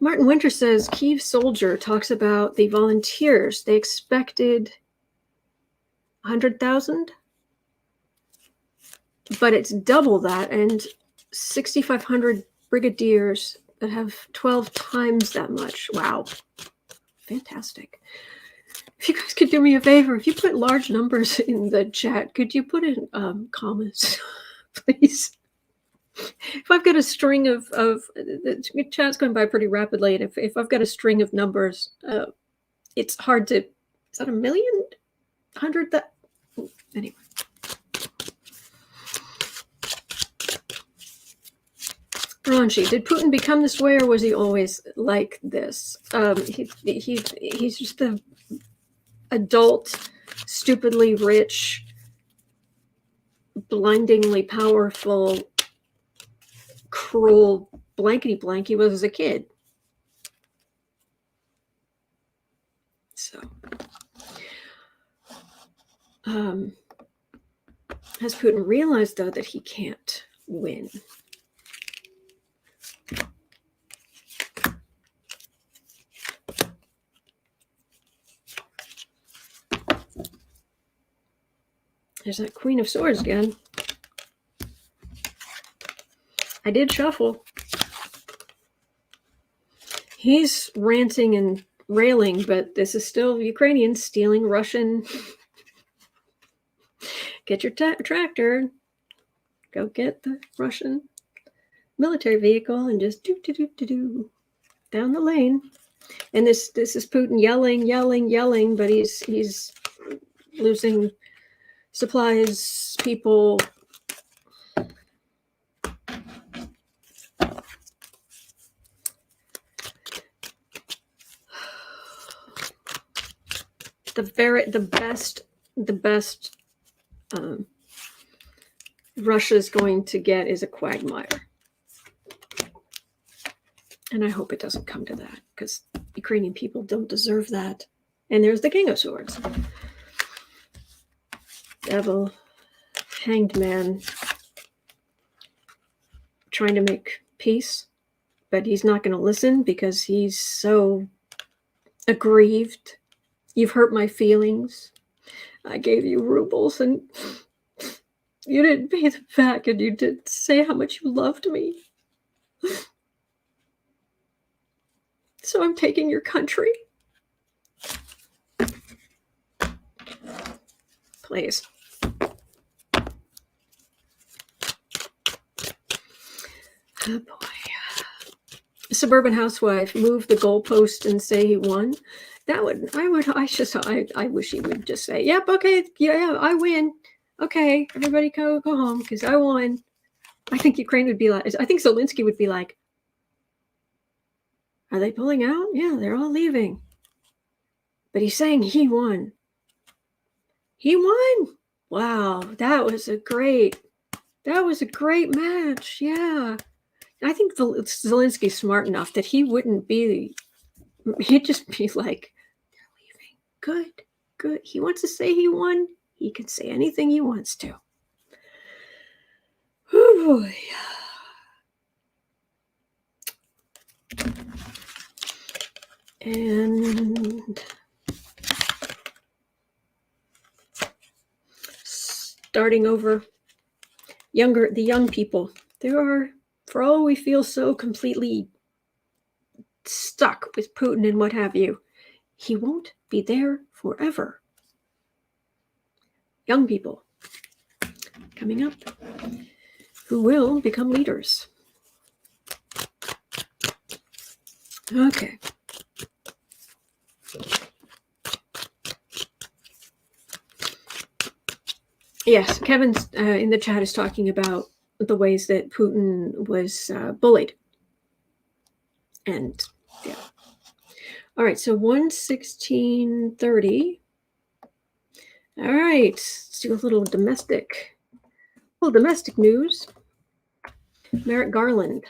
Martin Winter says, Kyiv Soldier talks about the volunteers. They expected 100,000, but it's double that, and 6,500 brigadiers that have 12 times that much. Wow. Fantastic. If you guys could do me a favor, if you put large numbers in the chat, could you put in commas, please? If I've got a string of the chat's going by pretty rapidly, and if I've got a string of numbers, it's hard to. Is that 1 million? 100? That anyway. Raunchy, did Putin become this way, or was he always like this? He's just the adult, stupidly rich, blindingly powerful, cruel blankety blank he was as a kid. So, has Putin realized, though, that he can't win? There's that Queen of Swords again. I did shuffle. He's ranting and railing, but this is still Ukrainians stealing Russian. Get your tractor. Go get the Russian military vehicle and just do down the lane. And this is Putin yelling, but he's losing supplies, people. The best Russia's going to get is a quagmire. And I hope it doesn't come to that, because Ukrainian people don't deserve that. And there's the King of Swords. Devil, hanged man, trying to make peace, but he's not going to listen because he's so aggrieved. You've hurt my feelings. I gave you rubles and you didn't pay them back, and you didn't say how much you loved me. So I'm taking your country. Please. Oh boy. Suburban housewife moved the goalpost and say he won. I wish he would just say, yep, okay, yeah, I win. Okay, everybody go home because I won. I think Ukraine would be like, I think Zelenskyy would be like, are they pulling out? Yeah, they're all leaving. But he's saying he won. He won. Wow, that was a great match. Yeah. I think Zelensky's smart enough that he'd just be like, they're leaving. Good. He wants to say he won. He can say anything he wants to. Oh boy. And starting over, the young people. There are, for all we feel so completely stuck with Putin and what have you, he won't be there forever. Young people coming up who will become leaders. Okay. Yes, Kevin's in the chat is talking about the ways that Putin was bullied. And yeah. All right, so 1:16:30. All right, let's do a little domestic news. Merrick Garland.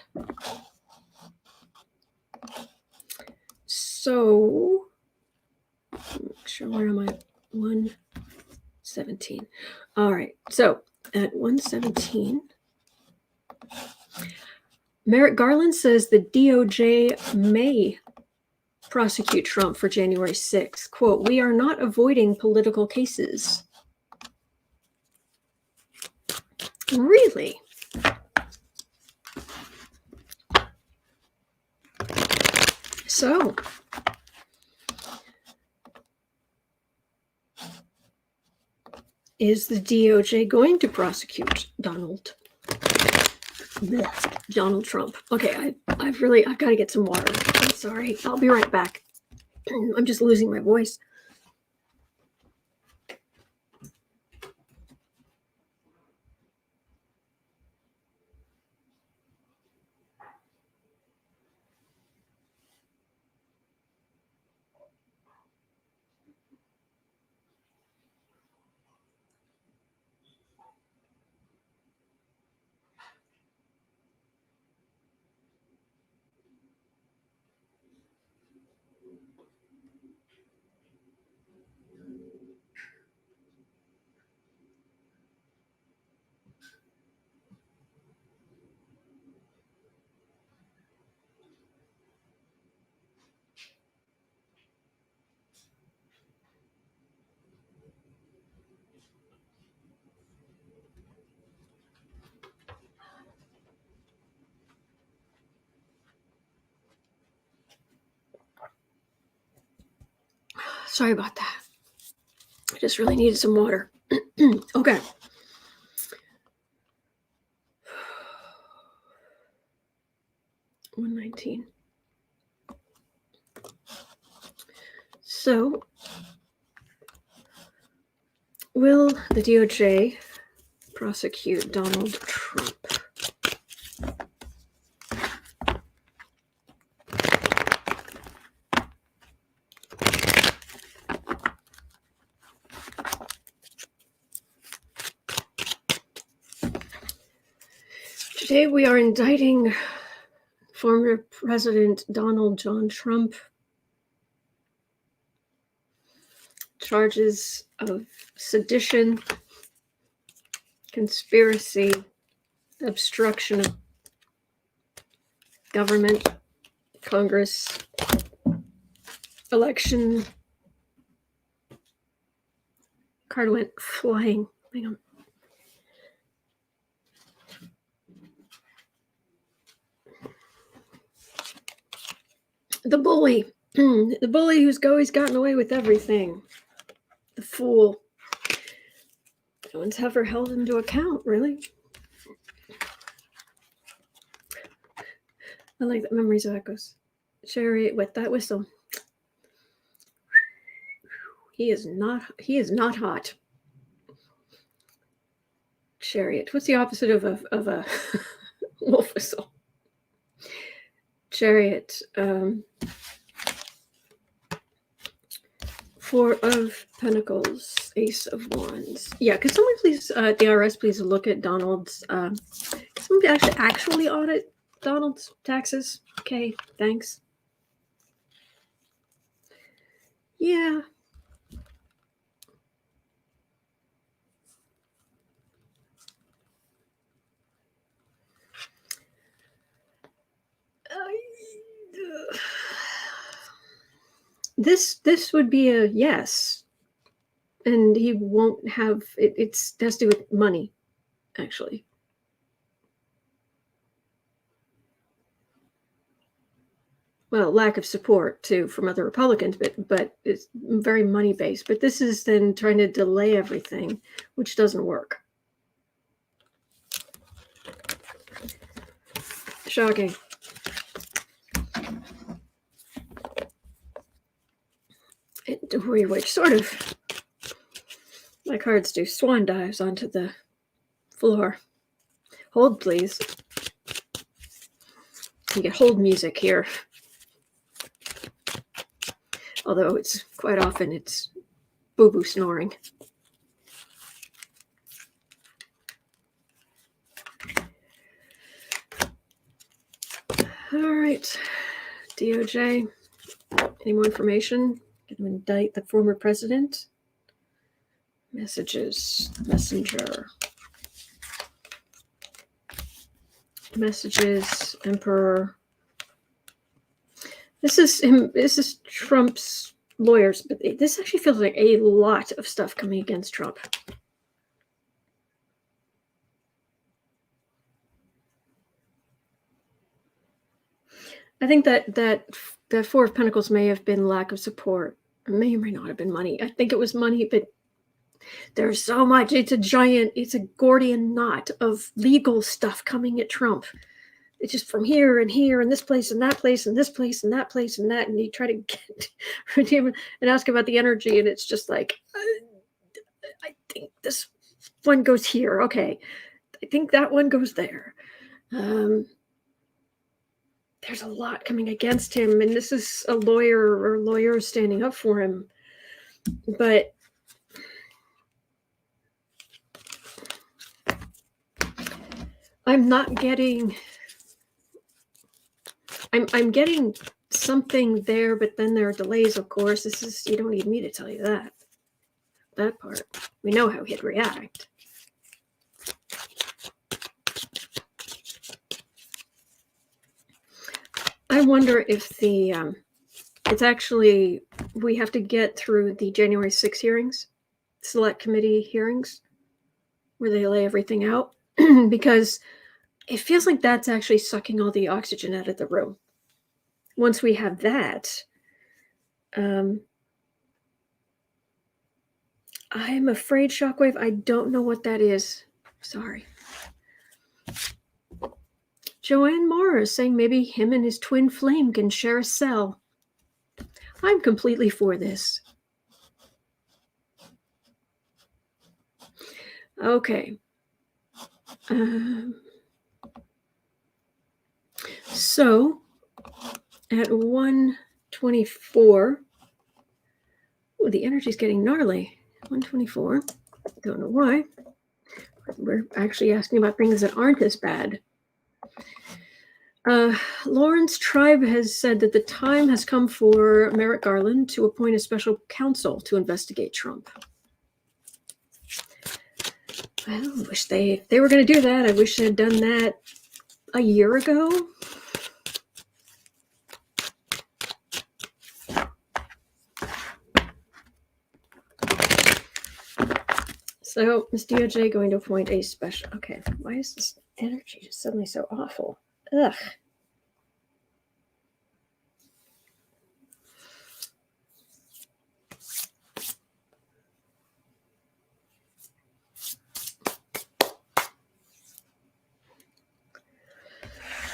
So, make sure, where am I? 1:17. All right, so at 1:17, Merrick Garland says the DOJ may prosecute Trump for January 6th. Quote, "We are not avoiding political cases." Really? So, is the DOJ going to prosecute Donald Trump? Okay, I've got to get some water. I'm sorry. I'll be right back. I'm just losing my voice. Sorry about that. I just really needed some water. Okay. $119. So, will the DOJ prosecute Donald Trump? Today we are indicting former President Donald John Trump. Charges of sedition, conspiracy, obstruction of government, Congress, election. Card went flying. Hang on. The bully. The bully who's always gotten away with everything. The fool. No one's ever held him to account, really. I like that. Memories of Echoes. Sherry, wet that whistle. He is not hot. Chariot. What's the opposite of a wolf whistle? Chariot. Four of Pentacles, Ace of Wands. Yeah, could someone please, the IRS, please look at Donald's, someone actually audit Donald's taxes? Okay, thanks. Yeah. This would be a yes, and he won't have it. It has to do with money, actually. Well, lack of support too from other Republicans, but it's very money based. But this is then trying to delay everything, which doesn't work. Shocking. Which sort of, my cards do swan dives onto the floor. Hold, please. You get hold music here. Although it's quite often it's boo-boo snoring. All right, DOJ. Any more information? Going to indict the former president. Messages, messenger. Messages, Emperor. This is him. This is Trump's lawyers, but this actually feels like a lot of stuff coming against Trump. I think that the Four of Pentacles may have been lack of support. It may or may not have been money. I think it was money, but there's so much. It's a Gordian knot of legal stuff coming at Trump. It's just from here and here and this place and that place and this place and that place and that. And you try to get him and ask about the energy. And it's just like, I think this one goes here. Okay. I think that one goes there. There's a lot coming against him. And this is a lawyer or lawyers standing up for him. But I'm not getting... I'm getting something there, but then there are delays, of course. This is, you don't need me to tell you that. That part. We know how he'd react. I wonder if the, it's actually, we have to get through the January 6 hearings, select committee hearings, where they lay everything out, because it feels like that's actually sucking all the oxygen out of the room. Once we have that, I'm afraid, Shockwave, I don't know what that is. Sorry. Joanne Morris is saying maybe him and his twin flame can share a cell. I'm completely for this. Okay. So at 1:24, oh, the energy's getting gnarly. 1:24. Don't know why. We're actually asking about things that aren't as bad. Laurence Tribe has said that the time has come for Merrick Garland to appoint a special counsel to investigate Trump. I wish if they were going to do that, I wish they had done that a year ago. So is DOJ going to appoint a special? Okay, why is this energy just suddenly so awful? Ugh.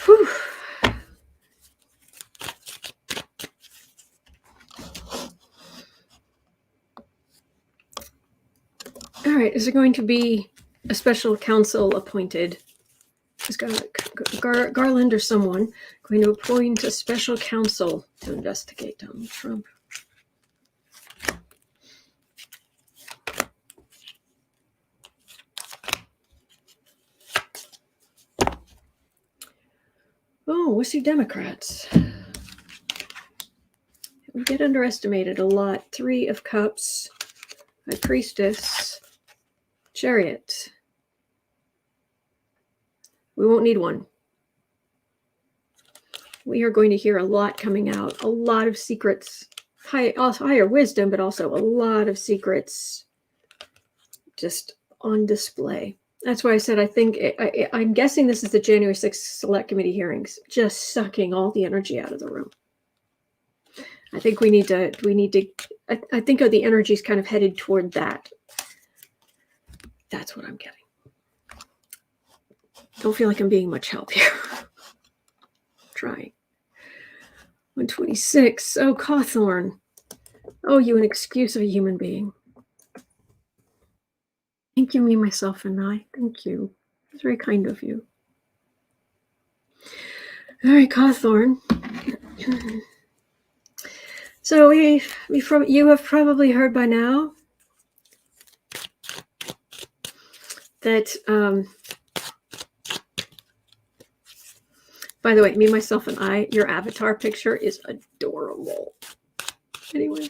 Whew. All right. Is there going to be a special counsel appointed? Is Garland or someone going to appoint a special counsel to investigate Donald Trump? Oh, wussy Democrats. We get underestimated a lot. 3 of Cups, High Priestess, Chariot. We won't need one. We are going to hear a lot coming out, a lot of secrets, higher wisdom, but also a lot of secrets just on display. That's why I said I'm guessing this is the January 6th Select Committee hearings, just sucking all the energy out of the room. I think we need to, I think the energy is kind of headed toward that. That's what I'm getting. Don't feel like I'm being much help here. Trying. 126. Oh, Cawthorn. Oh, you an excuse of a human being. Thank you, me, myself, and I. Thank you. It's very kind of you. All right, Cawthorn. So you have probably heard by now that, by the way, me, myself, and I, your avatar picture is adorable. Anyway.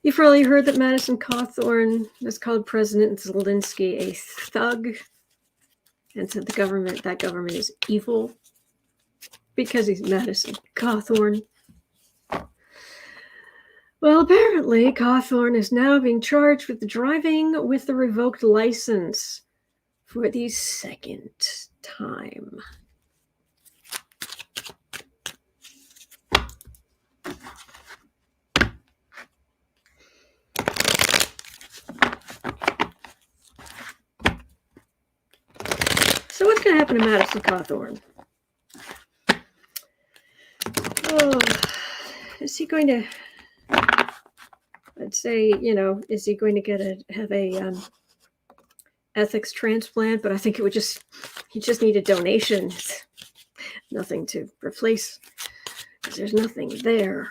You've probably heard that Madison Cawthorn has called President Zelenskyy a thug and said that government is evil because he's Madison Cawthorn. Well, apparently Cawthorn is now being charged with driving with the revoked license for the 2nd time. So what's going to happen to Madison Cawthorn? Oh, is he going to, I'd say, is he going to have a ethics transplant? But I think he just needed donation. Nothing to replace, because there's nothing there.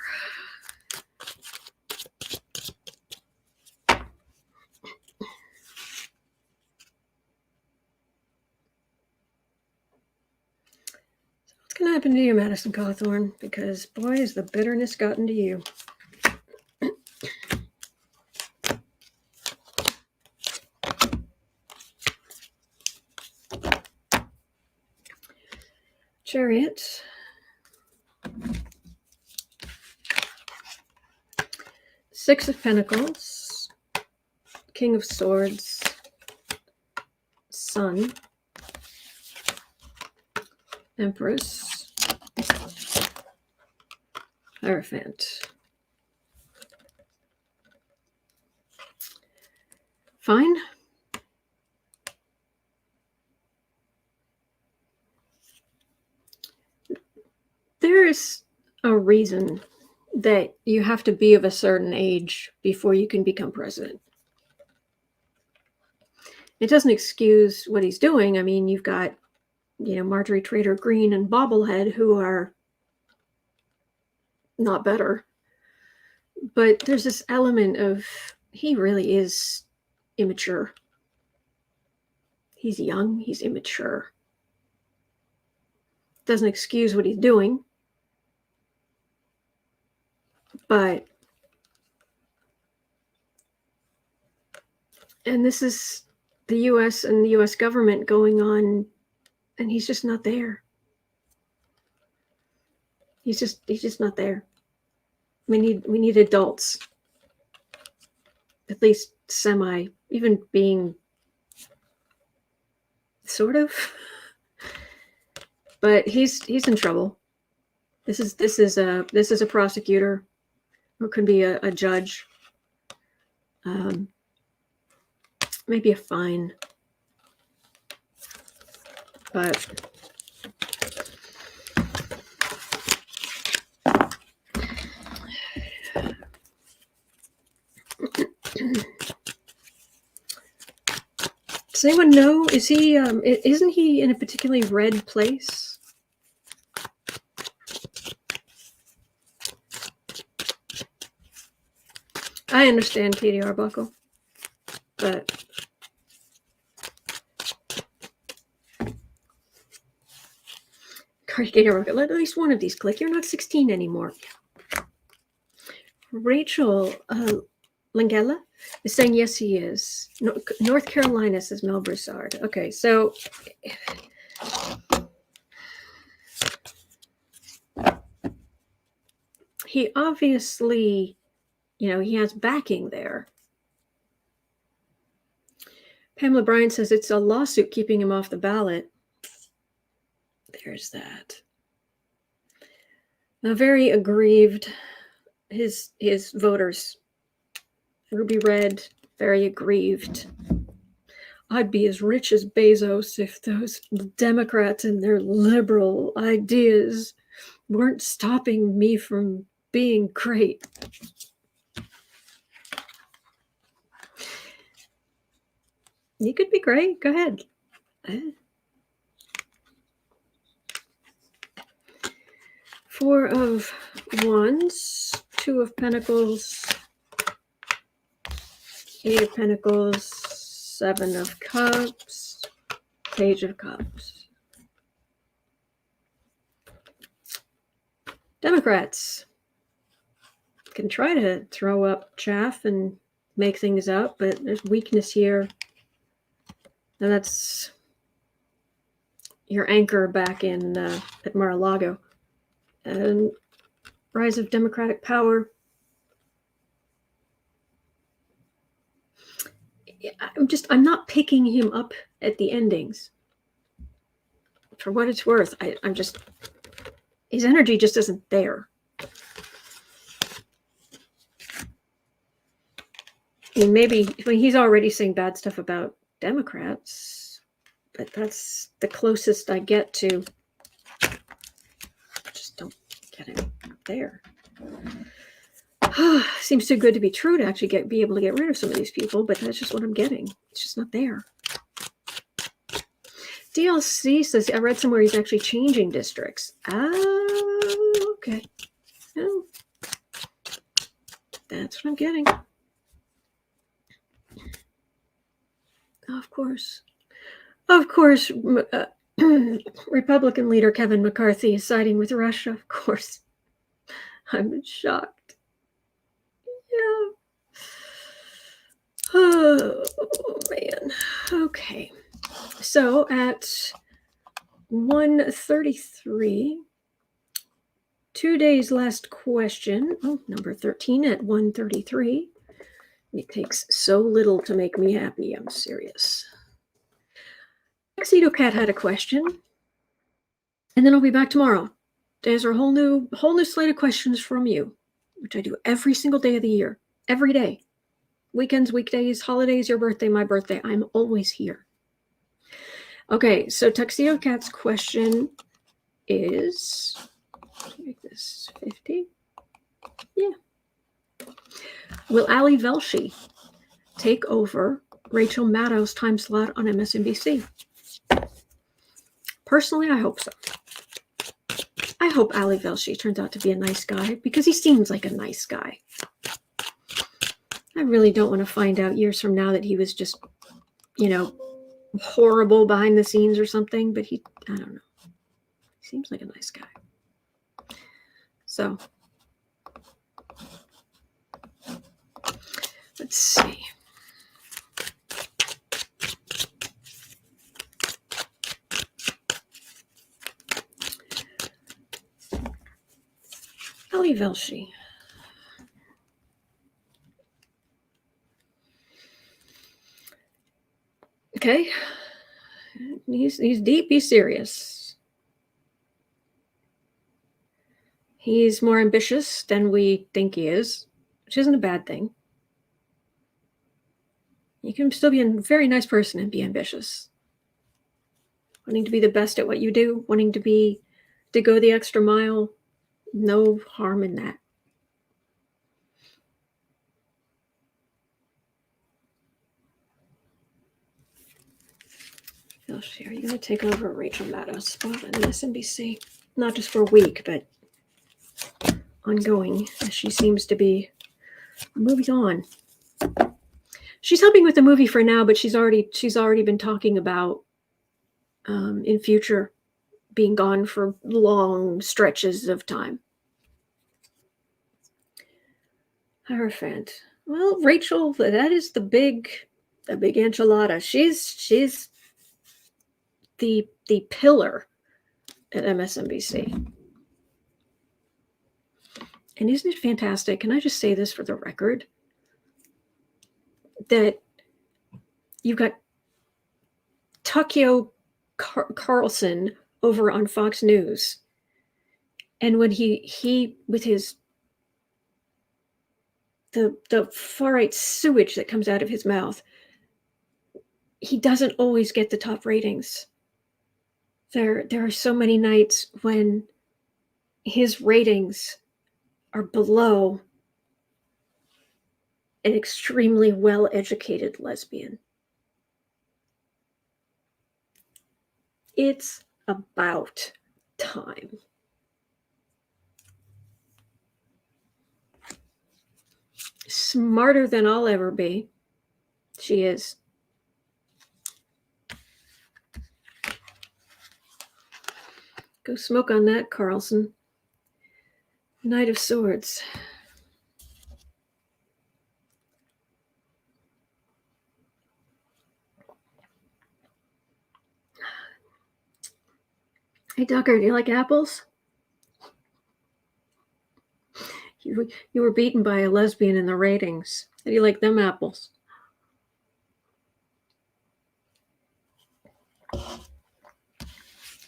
What's going to happen to you, Madison Cawthorn? Because, boy, has the bitterness gotten to you. Chariot. Six of Pentacles. King of Swords. Sun. Empress. Hierophant. Fine. There's a reason that you have to be of a certain age before you can become president. It doesn't excuse what he's doing. I mean, you've got, Marjorie Trader Green and Bobblehead who are not better. But there's this element of he really is immature. He's young, he's immature. Doesn't excuse what he's doing. But, and this is the U.S. and the U.S. government going on, and he's just not there. He's just not there. We need adults, at least semi, even being sort of. But he's in trouble. This is a prosecutor, or could be a judge. Maybe a fine. But Does anyone know? Is he? Isn't he in a particularly red place? I understand, Katie Arbuckle, but Katie Arbuckle, let at least one of these click. You're not 16 anymore. Rachel Langella is saying yes, he is. North Carolina, says Mel Broussard. Okay, so he obviously, he has backing there. Pamela Bryan says it's a lawsuit keeping him off the ballot. There's that. Very aggrieved. His voters, Ruby Red, very aggrieved. I'd be as rich as Bezos if those Democrats and their liberal ideas weren't stopping me from being great. You could be great. Go ahead. Four of Wands, Two of Pentacles, Eight of Pentacles, Seven of Cups, Page of Cups. Democrats can try to throw up chaff and make things up, but there's weakness here. And that's your anchor back in at Mar-a-Lago. And rise of Democratic power. I'm not picking him up at the endings. For what it's worth, his energy just isn't there. Maybe he's already saying bad stuff about Democrats, but that's the closest I get to. Just don't get him there. Seems too good to be true to actually be able to get rid of some of these people, but that's just what I'm getting. It's just not there. DLC says, I read somewhere he's actually changing districts. Oh, okay. Oh, that's what I'm getting. Of course. Republican leader Kevin McCarthy is siding with Russia. Of course. I'm shocked. Yeah. Oh, man. Okay. So at 1:33, 2 days last question. Oh, number 13 at 1:33. It takes so little to make me happy. I'm serious. Tuxedo Cat had a question. And then I'll be back tomorrow to answer a whole new slate of questions from you, which I do every single day of the year. Every day. Weekends, weekdays, holidays, your birthday, my birthday. I'm always here. Okay, so Tuxedo Cat's question is, make this 50. Yeah. Will Ali Velshi take over Rachel Maddow's time slot on MSNBC? Personally, I hope so. I hope Ali Velshi turns out to be a nice guy because he seems like a nice guy. I really don't want to find out years from now that he was just, horrible behind the scenes or something, but I don't know. He seems like a nice guy. So, let's see. Ali Velshi. Okay. He's deep, he's serious. He's more ambitious than we think he is, which isn't a bad thing. You can still be a very nice person and be ambitious. Wanting to be the best at what you do, wanting to go the extra mile, no harm in that. Velshi, are you going to take over Rachel Maddow's spot on MSNBC? Not just for a week, but ongoing, as she seems to be moving on. She's helping with the movie for now, but she's already been talking about in future being gone for long stretches of time. Hierophant. Well, Rachel, that is the big enchilada. She's the pillar at MSNBC. And isn't it fantastic? Can I just say this for the record? That you've got Tucker Carlson over on Fox News. And when he with his the far-right sewage that comes out of his mouth, he doesn't always get the top ratings. There are so many nights when his ratings are below an extremely well-educated lesbian. It's about time. Smarter than I'll ever be. She is. Go smoke on that, Carlson. Knight of Swords. Hey, Tucker, do you like apples? You were beaten by a lesbian in the ratings. How do you like them apples?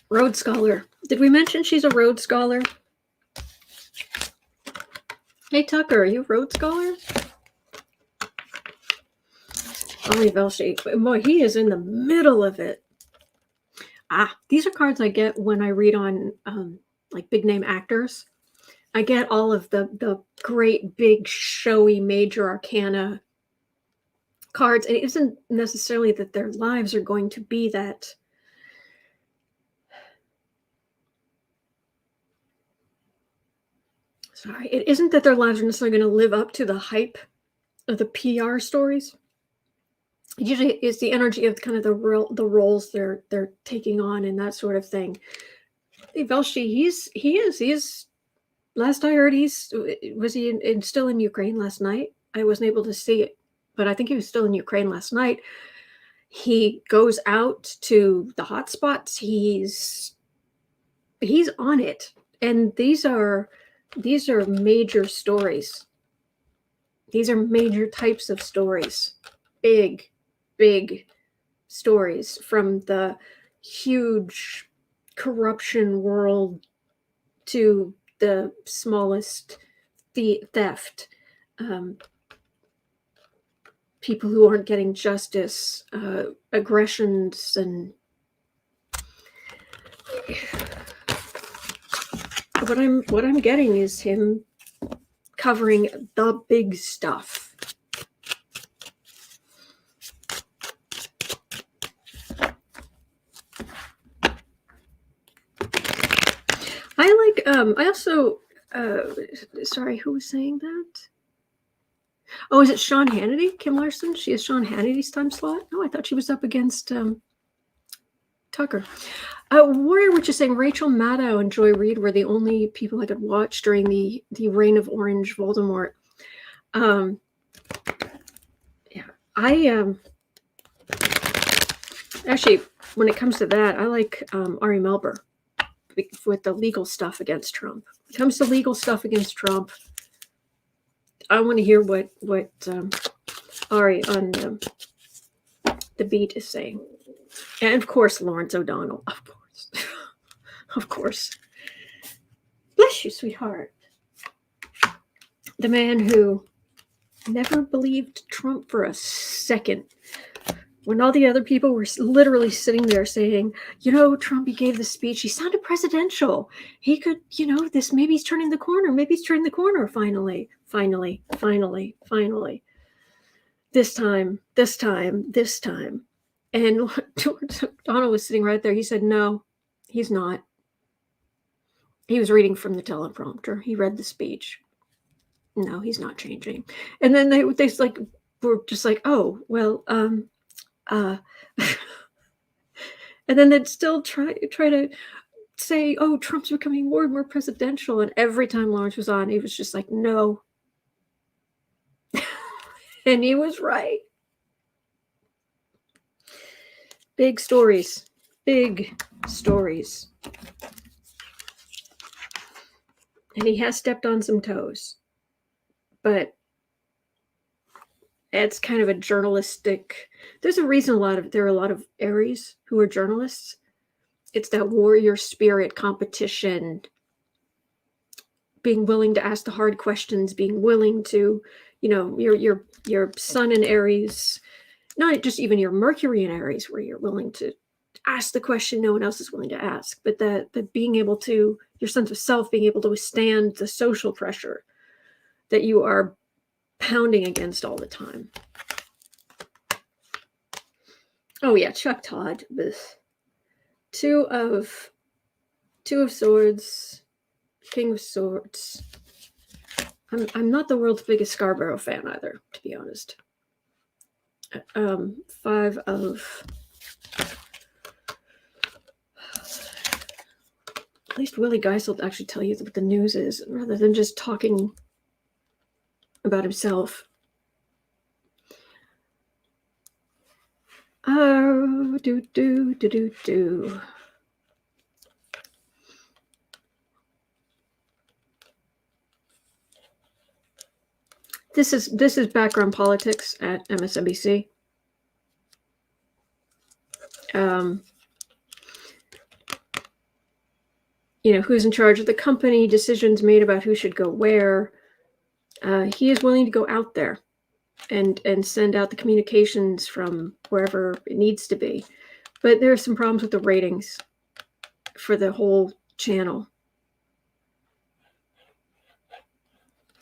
Rhodes Scholar. Did we mention she's a Rhodes Scholar? Hey, Tucker, are you a Rhodes Scholar? Ali Velshi. Boy, he is in the middle of it. These are cards I get when I read on like big name actors. I get all of the great big showy major arcana cards, and it isn't necessarily that their lives are going to be that. Sorry, it isn't that their lives are necessarily going to live up to the hype of the PR stories. It usually is the energy of kind of the roles they're taking on and that sort of thing. Velshi, he is. Last I heard, was he still in Ukraine last night? I wasn't able to see it, but I think he was still in Ukraine last night. He goes out to the hot spots. He's on it, and these are major stories. These are major types of stories, big stories from the huge corruption world to the smallest theft, people who aren't getting justice, aggressions, and what I'm getting is him covering the big stuff. I also, sorry, who was saying that? Oh, is it Sean Hannity? Kim Larson? She is Sean Hannity's time slot? No, I thought she was up against Tucker. Warrior Witch is saying Rachel Maddow and Joy Reid were the only people I could watch during the reign of Orange Voldemort. Yeah, I actually, when it comes to that, I like Ari Melber with the legal stuff against Trump. When it comes to legal stuff against Trump, I want to hear what Ari on the beat is saying. And of course, Lawrence O'Donnell. Of course. Of course. Bless you, sweetheart. The man who never believed Trump for a second. When all the other people were literally sitting there saying, Trump, he gave the speech. He sounded presidential. He could, maybe he's turning the corner. Maybe he's turning the corner finally. This time. And George Donald was sitting right there. He said, "No, he's not." He was reading from the teleprompter. He read the speech. No, he's not changing. And then they like were just like, "Oh, well, uh," and then they'd still try to say, "Oh, Trump's becoming more and more presidential." And every time Laurence was on, he was just like, "No," and he was right. Big stories, big stories. And he has stepped on some toes, but it's kind of a journalistic. There's a reason there are a lot of Aries who are journalists. It's that warrior spirit, competition, being willing to ask the hard questions, being willing to, your sun in Aries, not just even your Mercury in Aries, where you're willing to ask the question no one else is willing to ask, but that being able to, your sense of self, being able to withstand the social pressure that you are pounding against all the time. Oh yeah, Chuck Todd with two of swords, king of swords. I'm not the world's biggest Scarborough fan either, to be honest. Five of, at least Willie Geisel will actually tell you what the news is rather than just talking about himself. Oh, do. This is background politics at MSNBC. Who's in charge of the company, decisions made about who should go where. He is willing to go out there and send out the communications from wherever it needs to be. But there are some problems with the ratings for the whole channel.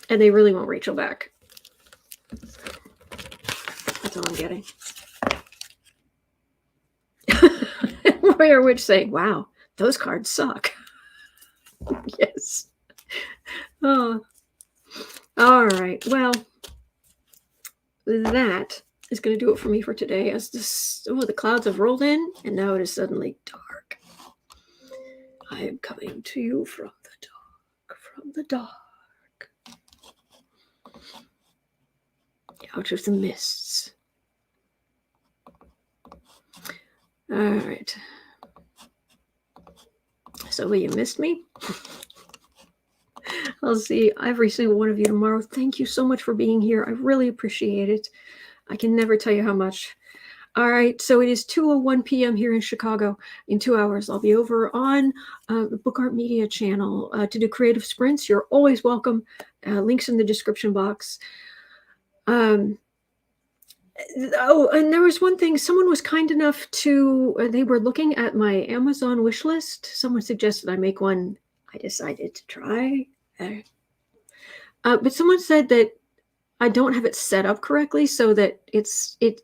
And they really want Rachel back. That's all I'm getting. Warrior Witch saying, "Wow, those cards suck." Yes. Oh. All right. Well, that is going to do it for me for today. As the clouds have rolled in, and now it is suddenly dark. I am coming to you from the dark, out of the mists. All right. So, you missed me? I'll see every single one of you tomorrow. Thank you so much for being here. I really appreciate it. I can never tell you how much. All right, so it is 2:01 p.m. here in Chicago. In 2 hours, I'll be over on the Book Art Media channel to do creative sprints. You're always welcome. Links in the description box. And there was one thing. Someone was kind enough to, they were looking at my Amazon wish list. Someone suggested I make one. I decided to try. But someone said that I don't have it set up correctly, so that it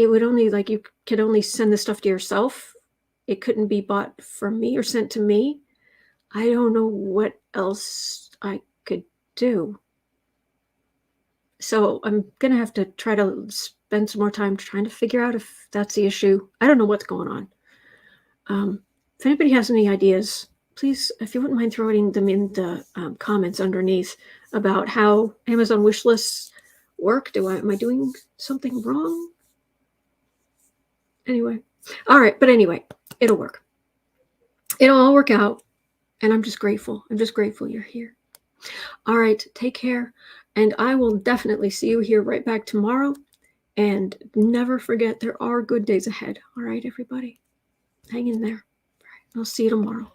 would only, like, you could only send the stuff to yourself. It couldn't be bought from me or sent to me. I don't know what else I could do. So I'm going to have to try to spend some more time trying to figure out if that's the issue. I don't know what's going on. If anybody has any ideas, please, if you wouldn't mind throwing them in the comments underneath about how Amazon wish lists work. Am I doing something wrong? Anyway. All right. But anyway, it'll work. It'll all work out. And I'm just grateful. I'm just grateful you're here. All right. Take care. And I will definitely see you here right back tomorrow. And never forget, there are good days ahead. All right, everybody. Hang in there. All right. I'll see you tomorrow.